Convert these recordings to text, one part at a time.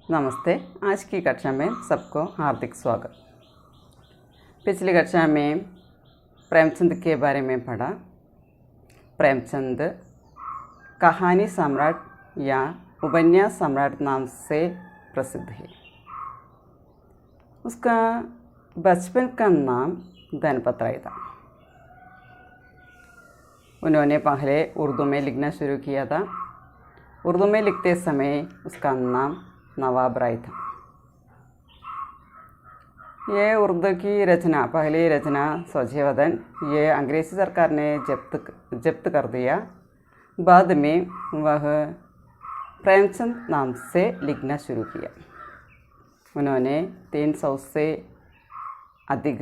नमस्ते। आज की कक्षा में सबको हार्दिक स्वागत। पिछली कक्षा में प्रेमचंद के बारे में पढ़ा। प्रेमचंद कहानी सम्राट या उपन्यास सम्राट नाम से प्रसिद्ध है। उसका बचपन का नाम गणपत राय था। उन्होंने पहले उर्दू में लिखना शुरू किया था। उर्दू में लिखते समय उसका नाम नवाब राय था। ये उर्दू की रचना, पहली रचना स्वच्छवदन, ये अंग्रेज़ी सरकार ने जब्त कर दिया। बाद में वह प्रेमचंद नाम से लिखना शुरू किया। उन्होंने 300 से अधिक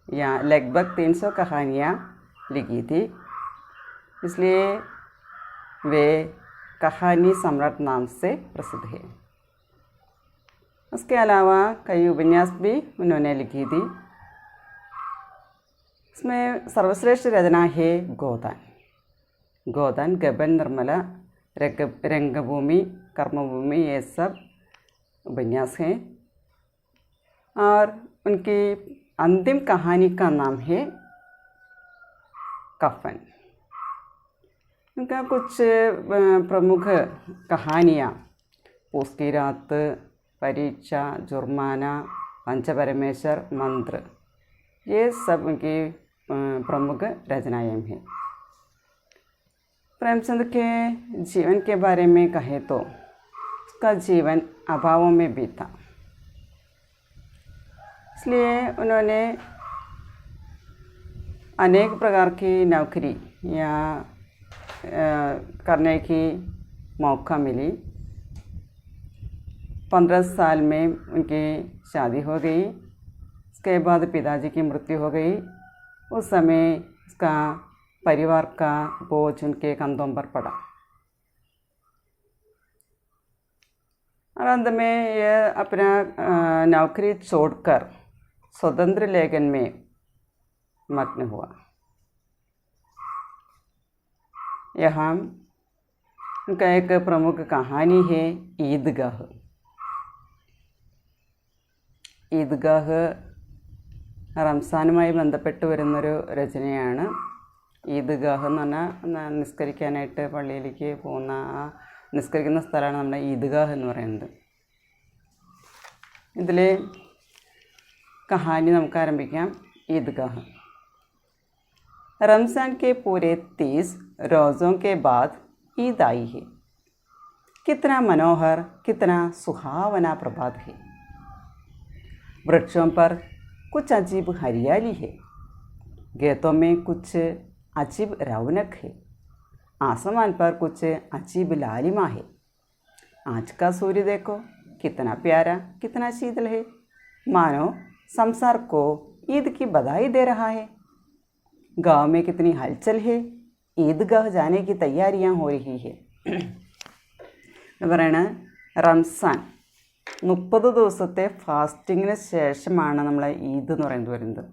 या लगभग 300 कहानियाँ लिखी थी, इसलिए वे कहानी सम्राट नाम से प्रसिद्ध है। उसके अलावा कई उपन्यास भी उन्होंने लिखी थी। इसमें सर्वश्रेष्ठ रचना है गोदान। गोदान, गबन, निर्मला, रंगभूमि, कर्मभूमि, ये सब उपन्यास हैं। और उनकी अंतिम कहानी का नाम है कफन। उनका कुछ प्रमुख कहानियाँ पूस की रात, परीक्षा, जुर्माना, पंचपरमेश्वर, मंत्र, ये सब उनकी प्रमुख रचनाएँ हैं। प्रेमचंद के जीवन के बारे में कहें तो उसका जीवन अभावों में बीता, इसलिए उन्होंने अनेक प्रकार की नौकरी या करने की मौका मिली। 15 साल में उनकी शादी हो गई। उसके बाद पिताजी की मृत्यु हो गई। उस समय उसका परिवार का बोझ उनके कंधों पर पड़ा और अंत में यह अपना नौकरी छोड़कर स्वतंत्र लेखन में मग्न हुआ। यहाँ उनका एक प्रमुख कहानी है ईदगाह। ഈദ്ഗാഹ് റംസാനുമായി ബന്ധപ്പെട്ട് വരുന്നൊരു രചനയാണ്. ഈദ്ഗാഹ് എന്ന് പറഞ്ഞാൽ നിസ്കരിക്കാനായിട്ട് പള്ളിയിലേക്ക് പോകുന്ന ആ നിസ്കരിക്കുന്ന സ്ഥലമാണ് നമ്മുടെ ഈദ്ഗാഹ് എന്ന് പറയുന്നത്. ഇതിൽ കഹാനി നമുക്ക് ആരംഭിക്കാം. ഈദ്ഗാഹ്. रमज़ान के पूरे 30 रोज़ों के बाद ईद आई है। कितना मनोहर, कितना सुहावना प्रभात है। वृक्षों पर कुछ अजीब हरियाली है, खेतों में कुछ अजीब रौनक है, आसमान पर कुछ अजीब लालिमा है। आज का सूर्य देखो, कितना प्यारा, कितना शीतल है, मानो संसार को ईद की बधाई दे रहा है। गांव में कितनी हलचल है, ईदगाह जाने की तैयारियां हो रही है. പറയണ റംസാൻ 30 ദിവസത്തെ ഫാസ്റ്റിങ്ങിന് ശേഷമാണ് നമ്മൾ ഈദ് എന്ന് വരുന്നത്.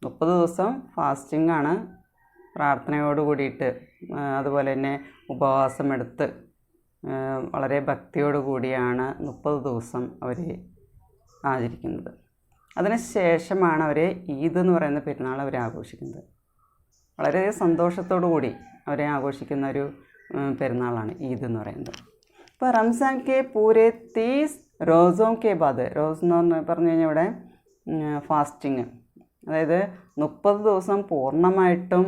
30 ദിവസം ഫാസ്റ്റിംഗ് ആണ്, പ്രാർത്ഥനയോട് കൂടിയിട്ട്, അതുപോലെ തന്നെ ഉപവാസമെടുത്ത് വളരെ ഭക്തിയോട് കൂടിയാണ് 30 ദിവസം അവർ ആചരിക്കുന്നത്. അതിന് ശേഷമാണ് അവർ ഈദ് എന്ന് പറയുന്ന പെരുന്നാൾ അവർ ആഘോഷിക്കുന്നത്. വളരെ സന്തോഷത്തോടു കൂടി അവരെ ആഘോഷിക്കുന്ന ഒരു പെരുന്നാളാണ് ഈദ് എന്ന് പറയുന്നത്. ഇപ്പോൾ റംസാൻ കെ പൂരെ 30 റോസോं के बाद, റോസ് എന്ന് പറഞ്ഞു കഴിഞ്ഞാൽ ഇവിടെ ഫാസ്റ്റിങ്, അതായത് 30 ദിവസം പൂർണ്ണമായിട്ടും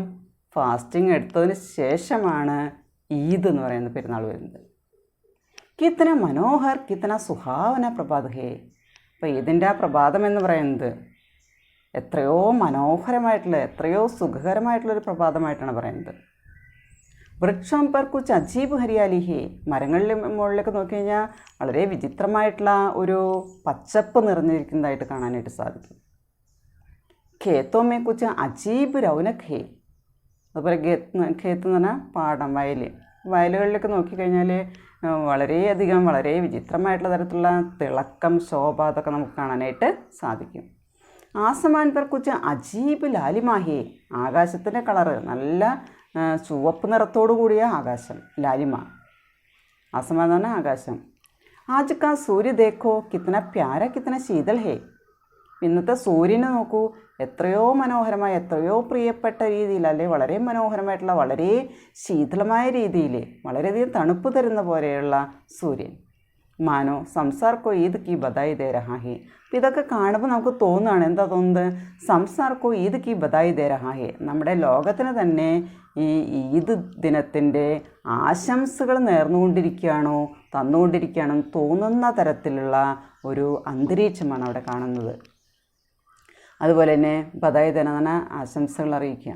ഫാസ്റ്റിംഗ് എടുത്തതിന് ശേഷമാണ് ഈദ് എന്ന് പറയുന്ന പെരുന്നാൾ വരുന്നത്. കിത്തന മനോഹർ, കിത്തന സുഹാവന പ്രഭാത് ഹേ. അപ്പോൾ ഇതിൻ്റെ ആ പ്രഭാതം എന്ന് പറയുന്നത് എത്രയോ മനോഹരമായിട്ടുള്ള, എത്രയോ സുഖകരമായിട്ടുള്ളൊരു പ്രഭാതമായിട്ടാണ് പറയുന്നത്. വൃക്ഷം പർ കുച്ച് അജീബ് ഹരിയാലി ഹേ. മരങ്ങളിലെ മുകളിലൊക്കെ നോക്കിക്കഴിഞ്ഞാൽ വളരെ വിചിത്രമായിട്ടുള്ള ഒരു പച്ചപ്പ് നിറഞ്ഞിരിക്കുന്നതായിട്ട് കാണാനായിട്ട് സാധിക്കും. ഖേത്തോമേ കുച്ച് അജീബ് രൗനക് ഹേ. അതുപോലെ ഖേത്ത് എന്ന് പറഞ്ഞാൽ പാടം, വയലുകളിലൊക്കെ നോക്കിക്കഴിഞ്ഞാൽ വളരെയധികം വളരെ വിചിത്രമായിട്ടുള്ള തരത്തിലുള്ള തിളക്കം, ശോഭ, അതൊക്കെ നമുക്ക് കാണാനായിട്ട് സാധിക്കും. ആസമാൻ പർ കുച്ച് അജീബ് ലാലിമാഹേ. ആകാശത്തിൻ്റെ കളറ് നല്ല ചുവപ്പ് നിറത്തോടു കൂടിയ ആകാശം, ലാലിമ. ആസമാൻ എന്ന് പറഞ്ഞാൽ ആകാശം. आज का सूर्य देखो कितना प्यारा कितना शीतल है. ഇന്നത്തെ സൂര്യനെ നോക്കൂ, എത്രയോ മനോഹരമായ, എത്രയോ പ്രിയപ്പെട്ട രീതിയിൽ, അല്ലെ വളരെ മനോഹരമായിട്ടുള്ള, വളരെ ശീതളമായ രീതിയിൽ, വളരെയധികം തണുപ്പ് തരുന്ന പോലെയുള്ള സൂര്യൻ. മാനോ സംസാർ കോ ഈദ് കി ബധായി ദേ രഹാ ഹെ. അപ്പം ഇതൊക്കെ കാണുമ്പോൾ നമുക്ക് തോന്നുകയാണ്, എന്താ തോന്നുന്നത്? സംസാർ കോ ഈദ് കി ബധായി ദേ രഹാ ഹെ. നമ്മുടെ ലോകത്തിന് തന്നെ ഈ ഈദ് ദിനത്തിൻ്റെ ആശംസകൾ നേർന്നുകൊണ്ടിരിക്കുകയാണോ, തന്നുകൊണ്ടിരിക്കുകയാണോ തോന്നുന്ന തരത്തിലുള്ള ഒരു അന്തരീക്ഷമാണ് അവിടെ കാണുന്നത്. അതുപോലെ തന്നെ ബധായി ദേന എന്ന് പറഞ്ഞാൽ ആശംസകൾ അറിയിക്കുക.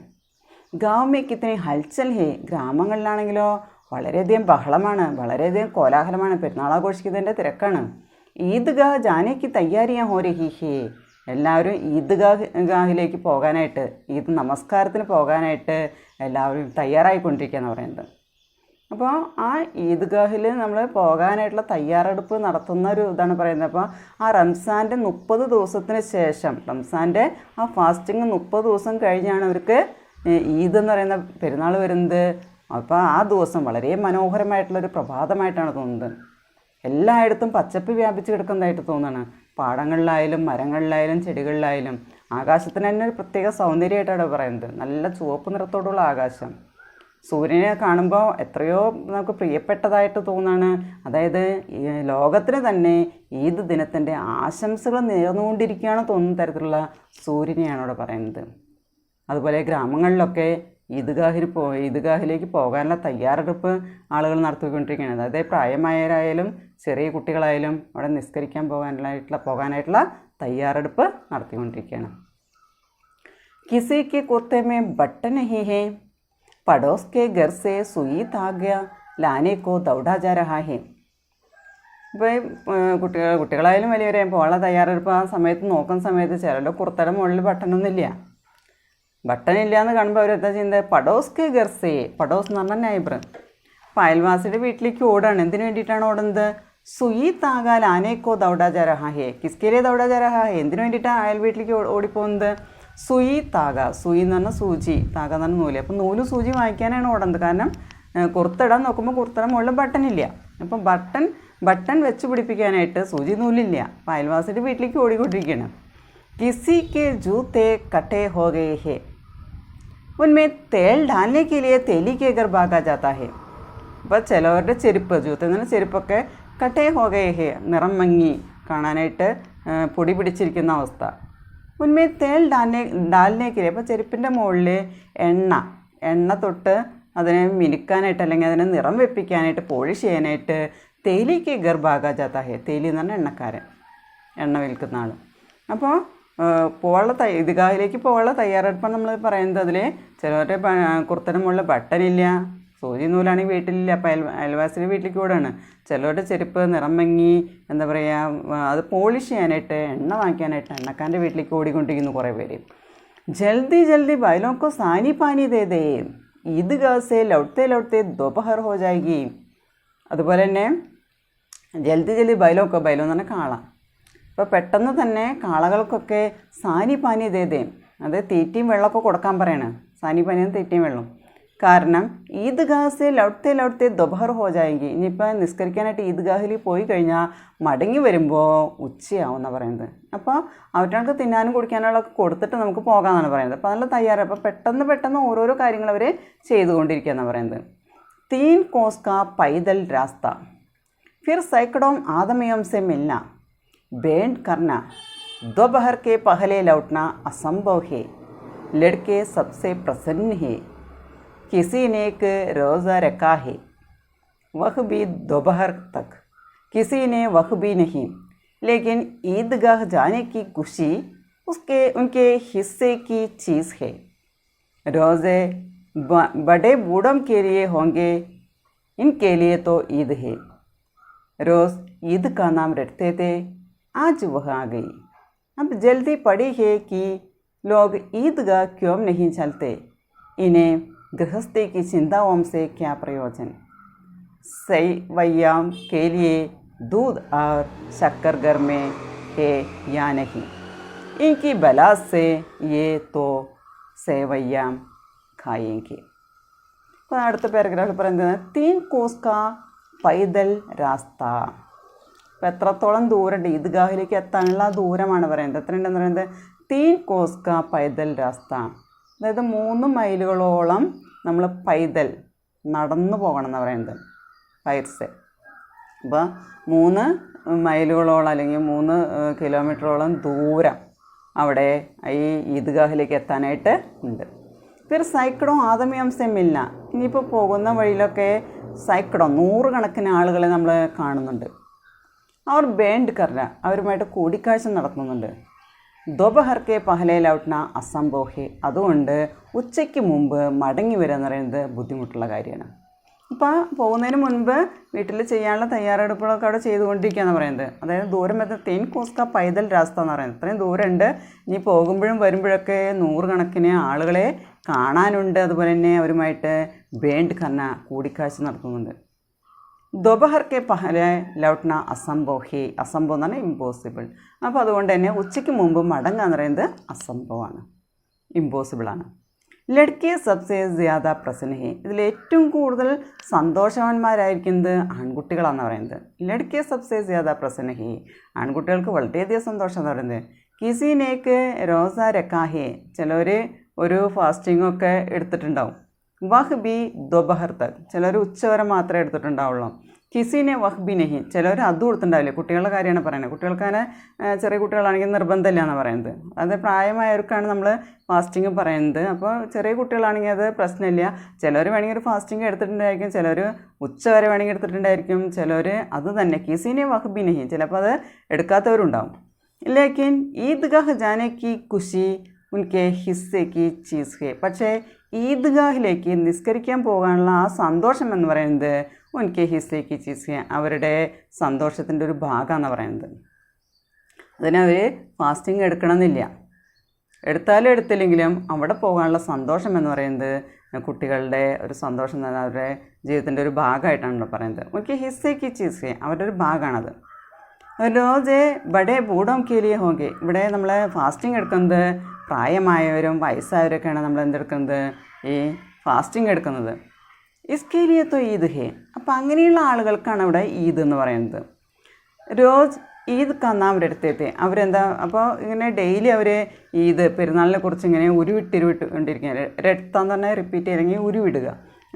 ഗാവ്മേ കിത്തനെ ഹൽച്ചൽ ഹേ. ഗ്രാമങ്ങളിലാണെങ്കിലോ വളരെയധികം ബഹളമാണ്, വളരെയധികം കോലാഹലമാണ്, പെരുന്നാൾ ആഘോഷിക്കുന്നതിൻ്റെ തിരക്കാണ്. ഈദ്ഗാഹ് ജാനേക്ക് തയ്യാറിയാ ഹോ രഹി ഹേ. എല്ലാവരും ഈദ്ഗാഹിലേക്ക് പോകാനായിട്ട്, ഈദ് നമസ്കാരത്തിന് പോകാനായിട്ട് എല്ലാവരും തയ്യാറായിക്കൊണ്ടിരിക്കുക എന്ന് പറയുന്നത്. അപ്പോൾ ആ ഈദ്ഗാഹിൽ നമ്മൾ പോകാനായിട്ടുള്ള തയ്യാറെടുപ്പ് നടത്തുന്ന ഒരു ഇതാണ് പറയുന്നത്. അപ്പോൾ ആ റംസാൻ്റെ 30 ദിവസത്തിന് ശേഷം, റംസാൻ്റെ ആ ഫാസ്റ്റിങ് 30 ദിവസം കഴിഞ്ഞാണ് അവർക്ക് ഈദ് എന്ന് പറയുന്ന പെരുന്നാൾ വരുന്നത്. അപ്പോൾ ആ ദിവസം വളരെ മനോഹരമായിട്ടുള്ളൊരു പ്രഭാതമായിട്ടാണ് തോന്നുന്നത്. എല്ലായിടത്തും പച്ചപ്പ് വ്യാപിച്ച് കിടക്കുന്നതായിട്ട് തോന്നുകയാണ്. പാടങ്ങളിലായാലും മരങ്ങളിലായാലും ചെടികളിലായാലും ആകാശത്തിന് തന്നെ ഒരു പ്രത്യേക സൗന്ദര്യമായിട്ടാണ് പറയുന്നത്. നല്ല ചുവപ്പ് നിറത്തോടുള്ള ആകാശം. സൂര്യനെ കാണുമ്പോൾ എത്രയോ നമുക്ക് പ്രിയപ്പെട്ടതായിട്ട് തോന്നുകയാണ്. അതായത് ലോകത്തിന് തന്നെ ഈദ് ദിനത്തിൻ്റെ ആശംസകൾ നേർന്നുകൊണ്ടിരിക്കുകയാണ് തോന്നുന്ന തരത്തിലുള്ള സൂര്യനെയാണ് അവിടെ പറയുന്നത്. അതുപോലെ ഗ്രാമങ്ങളിലൊക്കെ ഈദ്ഗാഹിലേക്ക് പോകാനുള്ള തയ്യാറെടുപ്പ് ആളുകൾ നടത്തിക്കൊണ്ടിരിക്കുകയാണ്. അതായത് പ്രായമായവരായാലും ചെറിയ കുട്ടികളായാലും അവിടെ നിസ്കരിക്കാൻ പോകാനായിട്ടുള്ള തയ്യാറെടുപ്പ് നടത്തിക്കൊണ്ടിരിക്കുകയാണ്. കിസിക്ക് കുർത്തേമേ ബട്ടൻ നഹീ ഹേ. पड़ोस के घर से सुई धागा लाने को दौड़ा जा रहा है. ഇപ്പോൾ കുട്ടികളായാലും വലിയവരെയും പോകാനുള്ള തയ്യാറെടുപ്പ് ആ സമയത്ത് നോക്കുന്ന സമയത്ത് ചിലരുടെ കുർത്തയുടെ മുകളിൽ ബട്ടണൊന്നുമില്ല. ബട്ടണില്ല എന്ന് കാണുമ്പോൾ അവരെന്താ ചെയ്യുന്നത്? പടോസ് കെ ഗർസേ. പടോസ് എന്ന് പറഞ്ഞാൽ നൈബർ. അപ്പോൾ അയൽവാസിയുടെ വീട്ടിലേക്ക് ഓടാണ്. എന്തിനു വേണ്ടിയിട്ടാണ് ഓടുന്നത്? സുയി താഗ ലാനേക്കോ ദൗഡാ ജാ രഹാ ഹേ. കിസ്കേലെ ദൗഡാ ജാ രഹാ ഹേ. എന്തിനു വേണ്ടിയിട്ടാണ് അയൽ വീട്ടിലേക്ക് ഓടിപ്പോകുന്നത്? സുയി താഗ. സുയി എന്ന് പറഞ്ഞാൽ സൂചി, താഗ എന്ന് പറഞ്ഞാൽ നൂല്. അപ്പോൾ നൂല് സൂചി വാങ്ങിക്കാനാണ് ഓടുന്നത്. കാരണം കുർത്തിടാൻ നോക്കുമ്പോൾ കുർത്തയുടെ മുകളിൽ ബട്ടണില്ല. അപ്പം ബട്ടൺ വെച്ച് പിടിപ്പിക്കാനായിട്ട് സൂചി നൂലില്ല. അപ്പോൾ അയൽവാസിയുടെ വീട്ടിലേക്ക് ഓടിക്കൊണ്ടിരിക്കുകയാണ്. കിസി കെ ജൂത്തെ കട്ടേ ഹോ ഗയേ ഹേ. ഉൻമേ തേൽ ഡാൽനെ കെ ലിയെ തേലി കെ ഘർ ഭാഗാ ജാതാ ഹേ. അപ്പോൾ ചിലവരുടെ ചെരുപ്പ്, ജൂത്ത് എന്ന് പറഞ്ഞാൽ ചെരുപ്പൊക്കെ കട്ടേ ഹോ ഗയേ ഹേ, നിറം മങ്ങി കാണാനായിട്ട് പൊടി പിടിച്ചിരിക്കുന്ന അവസ്ഥ. ഉന്മേ തേൽ ഡാലിനേക്കില്ലേ. അപ്പോൾ ചെരുപ്പിൻ്റെ മുകളിൽ എണ്ണ തൊട്ട് അതിനെ മിനുക്കാനായിട്ട്, അല്ലെങ്കിൽ അതിനെ നിറം വെപ്പിക്കാനായിട്ട്, പോളിഷ് ചെയ്യാനായിട്ട് തേലിക്ക് ഗർഭാഗാ ജാത്താ ഹേ. തേലി എന്ന് പറഞ്ഞാൽ എണ്ണക്കാരൻ, എണ്ണ വിൽക്കുന്ന ആൾ. അപ്പോൾ ഈദ്ഗാഹിലേക്ക് പോകാനുള്ള തയ്യാറെടുപ്പാണ് നമ്മൾ പറയുന്നത്. അതിൽ ചിലവരുടെ കുർത്തയുടെ മുകളിൽ ബട്ടണില്ല, സൂചി നൂലാണെങ്കിൽ വീട്ടിലില്ല. അപ്പോൾ അയൽവാസിയുടെ വീട്ടിലേക്ക് കൂടെയാണ്. ചിലവരുടെ ചെരുപ്പ് നിറം മങ്ങി, എന്താ പറയുക, അത് പോളിഷ് ചെയ്യാനായിട്ട്, എണ്ണ വാങ്ങിക്കാനായിട്ട് എണ്ണക്കാരൻ്റെ വീട്ടിലേക്ക് ഓടിക്കൊണ്ടിരിക്കുന്നു കുറേ പേര്. ജൽദി ജൽദി ബൈലോക്കോ സാനി പാനി ദേ ദേ. ഈദ്ഗാഹ് സേ ലൗട്ടെ ലൗട്ടെ ദോപഹർ ഹോ ജായേഗി. അതുപോലെ തന്നെ ജൽദി ജൽദി ബൈലോ എന്ന് പറഞ്ഞാൽ കാള. അപ്പോൾ പെട്ടെന്ന് തന്നെ കാളകൾക്കൊക്കെ സാനി പാനി ദേ ദേ, അത് തീറ്റയും വെള്ളമൊക്കെ കൊടുക്കാൻ പറയണം. സാനി പാനിയും തീറ്റയും വെള്ളം. കാരണം ഈദ്ഗാഹ് സേ ലൗട്ടെ ദോപഹർ ഹോ ജായേഗി. ഇനിയിപ്പോൾ നിസ്കരിക്കാനായിട്ട് ഈദ്ഗാഹിൽ പോയി കഴിഞ്ഞാൽ മടങ്ങി വരുമ്പോൾ ഉച്ചയാവും എന്നാണ് പറയുന്നത്. അപ്പോൾ അവർക്ക് തിന്നാനും കുടിക്കാനുള്ളതൊക്കെ കൊടുത്തിട്ട് നമുക്ക് പോകാമെന്നാണ് പറയുന്നത്. അപ്പോൾ നല്ല തയ്യാറാണ്. അപ്പോൾ പെട്ടെന്ന് ഓരോരോ കാര്യങ്ങൾ അവർ ചെയ്തുകൊണ്ടിരിക്കുക എന്നാണ് പറയുന്നത്. 3 कोस का पैदल रास्ता, फिर सैकड़ों आदमियों से मिलना, बैंड करना, दोपहर के पहले लौटना असंभव है. लड़के सबसे प्रसन्न है. किसी ने एक रोज़ा रखा है, वह भी दोपहर तक. किसी ने वह भी नहीं. लेकिन ईदगाह जाने की खुशी उनके हिस्से की चीज़ है. रोज़े बड़े बूढ़ों के लिए होंगे, इनके लिए तो ईद है. रोज़ ईद का नाम रटते थे, आज वह आ गई. अब जल्दी पड़ी है कि लोग ईदगाह क्यों नहीं चलते. इन्हें गृहस्थी की चिंताओं से क्या प्रयोजन. सेवैयाम के लिए दूध और शक्कर घर में है या नहीं. इनकी बला से ये तो सेवैयाम खाएंगे. അപ്പോൾ അടുത്ത പാരഗ്രാഫിൽ പറയുന്നത് 3 कोस का पैदल रास्ता. അപ്പോൾ എത്രത്തോളം ദൂരമുണ്ട് ഈദ്ഗാഹിലേക്ക് എത്താനുള്ള ദൂരമാണ് പറയുന്നത്. എത്രയുണ്ടെന്ന് പറയുന്നത് 3 കോസ് കാ പൈദൽ രാസ്ത, അതായത് 3 മൈലുകളോളം നമ്മൾ പൈദൽ നടന്നു പോകണം എന്ന് പറയുന്നത് പൈർസെ. അപ്പോൾ 3 മൈലുകളോളം അല്ലെങ്കിൽ 3 കിലോമീറ്ററോളം ദൂരം അവിടെ ഈ ഈദ്ഗാഹിലേക്ക് എത്താനായിട്ട് ഉണ്ട്. फिर സൈക്കിളോ ആദമിയംസമില്ല. ഇനിയിപ്പോൾ പോകുന്ന വഴിയിലൊക്കെ സൈക്കിളോ 100 കണക്കിന് ആളുകളെ നമ്മൾ കാണുന്നുണ്ട്. അവർ ബേൻഡ് കർല, അവരുമായിട്ട് കൂടിക്കാഴ്ച നടത്തുന്നുണ്ട്. ദോപഹർക്കെ പഹലെ ലൗട്ട്ന അസംഭവഹി, അതുകൊണ്ട് ഉച്ചയ്ക്ക് മുമ്പ് മടങ്ങി വരിക എന്ന് പറയുന്നത് ബുദ്ധിമുട്ടുള്ള കാര്യമാണ്. അപ്പോൾ പോകുന്നതിന് മുൻപ് വീട്ടിൽ ചെയ്യാനുള്ള തയ്യാറെടുപ്പുകളൊക്കെ അവിടെ ചെയ്തുകൊണ്ടിരിക്കുകയെന്ന് പറയുന്നത്. അതായത് ദൂരം എത്ര 3 കോസ് കാ പൈദൽ രാസ്ത എന്ന് പറയുന്നത്. ഇത്രയും ദൂരമുണ്ട്. ഇനി പോകുമ്പോഴും വരുമ്പോഴൊക്കെ 100 കണക്കിന് ആളുകളെ കാണാനുണ്ട്. അതുപോലെ തന്നെ അവരുമായിട്ട് ബേൻഡ് കർന, കൂടിക്കാഴ്ച നടത്തുന്നുണ്ട്. ദോപഹർക്കെ പഹലെ ലൗട്ട്ന അസംഭവഹി, അസംഭവം എന്ന് പറഞ്ഞാൽ ഇമ്പോസിബിൾ. അപ്പോൾ അതുകൊണ്ട് തന്നെ ഉച്ചയ്ക്ക് മുമ്പ് മടങ്ങുക എന്ന് പറയുന്നത് അസംഭവമാണ്, ഇമ്പോസിബിളാണ്. ലഡ്കിയെ സബ്സെ ജ്യാദ പ്രസന്നഹി, ഇതിലേറ്റവും കൂടുതൽ സന്തോഷവാന്മാരായിരിക്കുന്നത് ആൺകുട്ടികളാണെന്ന് പറയുന്നത്. ലഡ്കിയെ സബ്സെ ജ്യാദ പ്രസന്നഹി, ആൺകുട്ടികൾക്ക് വളരെയധികം സന്തോഷം എന്ന് പറയുന്നത്. കിസിനേക്ക് റോസ രക്കാഹി, ചിലർ ഒരു ഫാസ്റ്റിങ്ങൊക്കെ എടുത്തിട്ടുണ്ടാവും. വഹ് ബി ദോപഹർ തക്, ചിലർ ഉച്ചവരെ മാത്രമേ എടുത്തിട്ടുണ്ടാവുള്ളൂ. കിസിനെ വഹ് ബി നെഹി, ചിലർ അതും എടുത്തിട്ടുണ്ടാവില്ല. കുട്ടികളുടെ കാര്യമാണ് പറയുന്നത്. കുട്ടികൾക്കങ്ങനെ ചെറിയ കുട്ടികളാണെങ്കിൽ നിർബന്ധമില്ല എന്നാണ് പറയുന്നത്. അത് പ്രായമായവർക്കാണ് നമ്മൾ ഫാസ്റ്റിങ് പറയുന്നത്. അപ്പോൾ ചെറിയ കുട്ടികളാണെങ്കിൽ അത് പ്രശ്നമില്ല. ചിലർ വേണമെങ്കിൽ ഒരു ഫാസ്റ്റിങ് എടുത്തിട്ടുണ്ടായിരിക്കും, ചിലർ ഉച്ചവരെ വേണമെങ്കിൽ എടുത്തിട്ടുണ്ടായിരിക്കും, ചിലർ അത് തന്നെ കിസിനെ വഹ് ബി നെഹി, ചിലപ്പോൾ അത് എടുക്കാത്തവരുണ്ടാവും. ലേക്കിൻ ഈദ്ഗാഹ് ജാനെ കി ഖുഷി ഉൻകെ ഹിസ്സേക്ക് ചീസ് ഹെ, പക്ഷേ ഈദ്ഗാഹിലേക്ക് നിസ്കരിക്കാൻ പോകാനുള്ള ആ സന്തോഷം എന്ന് പറയുന്നത് ഉൻകെ ഹിസ്സേക്ക് ചീസ് ഹെ, അവരുടെ സന്തോഷത്തിൻ്റെ ഒരു ഭാഗമാണെന്ന് പറയുന്നത്. അതിനവർ ഫാസ്റ്റിംഗ് എടുക്കണമെന്നില്ല, എടുത്താലും എടുത്തില്ലെങ്കിലും അവിടെ പോകാനുള്ള സന്തോഷം എന്ന് പറയുന്നത് കുട്ടികളുടെ ഒരു സന്തോഷം എന്ന് പറഞ്ഞാൽ അവരുടെ ജീവിതത്തിൻ്റെ ഒരു ഭാഗമായിട്ടാണല്ലോ പറയുന്നത്. ഉൻകെ ഹിസ്സേക്ക് ചീസ് ഹെ, അവരുടെ ഒരു ഭാഗമാണത്. റോജ് ബഡേ ബൂഡോം കേലിയെ ഹോങ്കെ, ഇവിടെ നമ്മൾ ഫാസ്റ്റിംഗ് എടുക്കുന്നത് പ്രായമായവരും വയസ്സായവരൊക്കെയാണ് നമ്മൾ എന്തെടുക്കുന്നത്, ഈ ഫാസ്റ്റിംഗ് എടുക്കുന്നത്. ഇസ്കേലിയത്തോ ഈദ് ഹേ, അപ്പോൾ അങ്ങനെയുള്ള ആളുകൾക്കാണ് അവിടെ ഈദ് എന്ന് പറയുന്നത്. രോജ് ഈദ് കന്നാ അവരെടുത്തേത്തെ, അവരെന്താ അപ്പോൾ ഇങ്ങനെ ഡെയിലി അവർ ഈദ് പെരുന്നാളിനെ കുറിച്ച് ഇങ്ങനെ ഉരുവിട്ടിരുവിട്ടുകൊണ്ടിരിക്കുക. രക്തം തന്നെ റിപ്പീറ്റ് ചെയ്തെങ്കിൽ ഉരുവിടുക.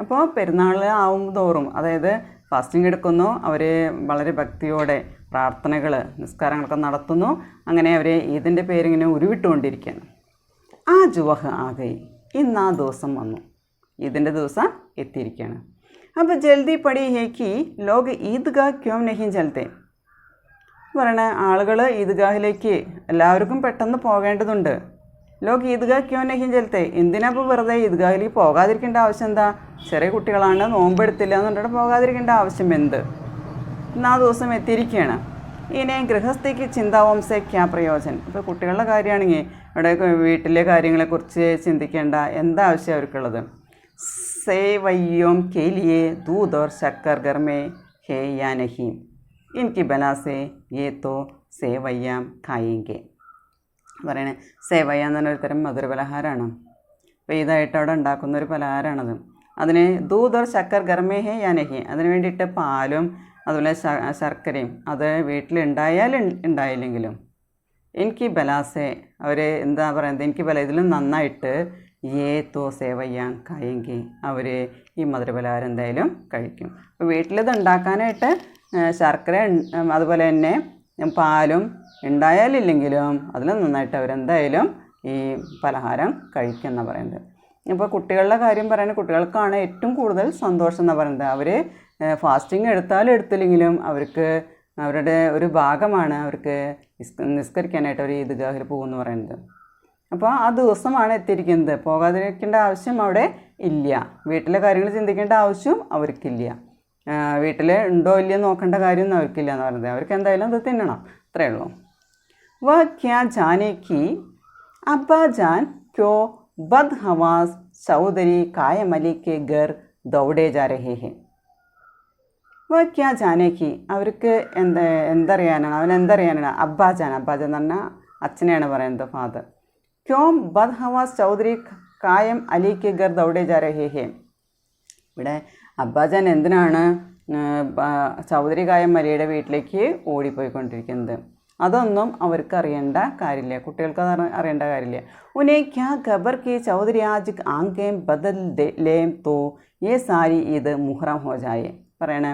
അപ്പോൾ പെരുന്നാൾ ആവും തോറും, അതായത് ഫാസ്റ്റിംഗ് എടുക്കുന്നു, അവർ വളരെ ഭക്തിയോടെ പ്രാർത്ഥനകൾ നിസ്കാരങ്ങളൊക്കെ നടത്തുന്നു. അങ്ങനെ അവർ ഈദിൻ്റെ പേരിങ്ങനെ ഉരുവിട്ടുകൊണ്ടിരിക്കുകയാണ്. ആ ജുവഹ് ആകെ, ഇന്ന് ആ ദിവസം വന്നു, ഈദിൻ്റെ ദിവസം എത്തിയിരിക്കുകയാണ്. അപ്പോൾ ജൽദി പടി ഹേക്കി ലോക് ഈദ്ഗാ ക്യോം നഹീം ചലത്തെ, പറയണ ആളുകൾ ഈദ്ഗാഹിലേക്ക് എല്ലാവർക്കും പെട്ടെന്ന് പോകേണ്ടതുണ്ട്. ലോക് ഈദ്ഗാ ക്യോം നഹീം ചലത്തെ, എന്തിനാ ഇപ്പോൾ വെറുതെ ഈദ്ഗാഹിലേക്ക് പോകാതിരിക്കേണ്ട ആവശ്യം എന്താ? ചെറിയ കുട്ടികളാണ്, നോമ്പെടുത്തില്ല എന്നുണ്ടെങ്കിൽ പോകാതിരിക്കേണ്ട ആവശ്യം എന്ത്? ഇന്ന് ആ ദിവസം എത്തിയിരിക്കുകയാണ്. ഇനി ഗൃഹസ്ഥയ്ക്ക് ചിന്താവംസേ ക്യാ പ്രയോജനം. ഇപ്പോൾ കുട്ടികളുടെ കാര്യമാണെങ്കിൽ ഇവിടെ വീട്ടിലെ കാര്യങ്ങളെക്കുറിച്ച് ചിന്തിക്കേണ്ട എന്താ ആവശ്യം അവർക്കുള്ളത്? സേവയ്യോം കേലിയെ ദൂത് or Shakkar ഗർമേ hey yeah Nahin, inky ബലാസേ യേ തോ സേവയ്യാം ഖായെങ്കെ. പറയണേ സേവയ്യ എന്ന് പറഞ്ഞൊരു തരം മധുരപലഹാരമാണ്. അപ്പോൾ ഇതായിട്ട് അവിടെ ഉണ്ടാക്കുന്നൊരു പലഹാരമാണത്. അതിന് ദൂത് ഓർ ശക്കർ ഗർമേ ഹേ യാ നഹീം, അതിന് വേണ്ടിയിട്ട് പാലും അതുപോലെ ശർക്കരയും അത് വീട്ടിലുണ്ടായാലും ഉണ്ടായില്ലെങ്കിലും എനിക്ക് ബലാസെ, അവർ എന്താ പറയുന്നത്, എനിക്ക് ബല ഇതിലും നന്നായിട്ട് ഏ തോ സേവയ്യാൻ കായെങ്കിൽ അവർ ഈ മധുരപലഹാരം എന്തായാലും കഴിക്കും. അപ്പോൾ വീട്ടിലിത് ഉണ്ടാക്കാനായിട്ട് ശർക്കര അതുപോലെ തന്നെ പാലും ഉണ്ടായാലില്ലെങ്കിലും അതിലും നന്നായിട്ട് അവരെന്തായാലും ഈ പലഹാരം കഴിക്കുമെന്നാണ് പറയുന്നത്. ഇപ്പോൾ കുട്ടികളുടെ കാര്യം പറയുന്നത്, കുട്ടികൾക്കാണ് ഏറ്റവും കൂടുതൽ സന്തോഷം എന്ന് പറയുന്നത്. അവർ ഫാസ്റ്റിംഗ് എടുത്താലും എടുത്തില്ലെങ്കിലും അവർക്ക് അവരുടെ ഒരു ഭാഗമാണ് അവർക്ക് നിസ്കരിക്കാനായിട്ട് അവർ ഈദ്ഗാഹിൽ പോകുമെന്ന് പറയുന്നത്. അപ്പോൾ ആ ദിവസമാണ് എത്തിയിരിക്കുന്നത്. പോകാതിരിക്കേണ്ട ആവശ്യം അവിടെ ഇല്ല. വീട്ടിലെ കാര്യങ്ങൾ ചിന്തിക്കേണ്ട ആവശ്യം അവർക്കില്ല. വീട്ടിൽ ഉണ്ടോ ഇല്ലയോ നോക്കേണ്ട കാര്യമൊന്നും അവർക്കില്ല എന്ന് പറയുന്നത്. അവർക്ക് എന്തായാലും അത് തിന്നണം, അത്രയേ ഉള്ളൂ. വ ക്യാ ജാനെ കി അബ്ബാ ജാൻ ക്യോ ബദ് ഹവാസ് ചൗധരി കായമലി കെ ഗർ ദൗഡേ ജാ രഹേ ഹെ. വ ക്യാ ജാനെ കി, അവർക്ക് എന്തറിയാനാണ്, അവനെന്തറിയാനാണ്? അബ്ബാജാൻ എന്ന് പറഞ്ഞാൽ അച്ഛനെയാണ് പറയുന്നത്, ഫാദർ. ക്യോം ബദ് ഹവാസ് ചൗധരി കായം അലി കെ ഗർ ദൗഡേ ജാ രഹേ ഹെ. ഇവിടെ അബ്ബാജാൻ എന്തിനാണ് ചൗധരി കായം അലിയുടെ വീട്ടിലേക്ക് ഓടിപ്പോയിക്കൊണ്ടിരിക്കുന്നത്. അതൊന്നും അവർക്ക് അറിയേണ്ട കാര്യമില്ല, കുട്ടികൾക്ക് അത് അറിയേണ്ട കാര്യമില്ല. ഉനെ ക്യാ ഖബർ കി ചൗധരി ആജ് ആങ്കേം ബദൽ ലേം തോ യേ സാരി ഈദ് മുഹറം ഹോ ജായേ. പറയണേ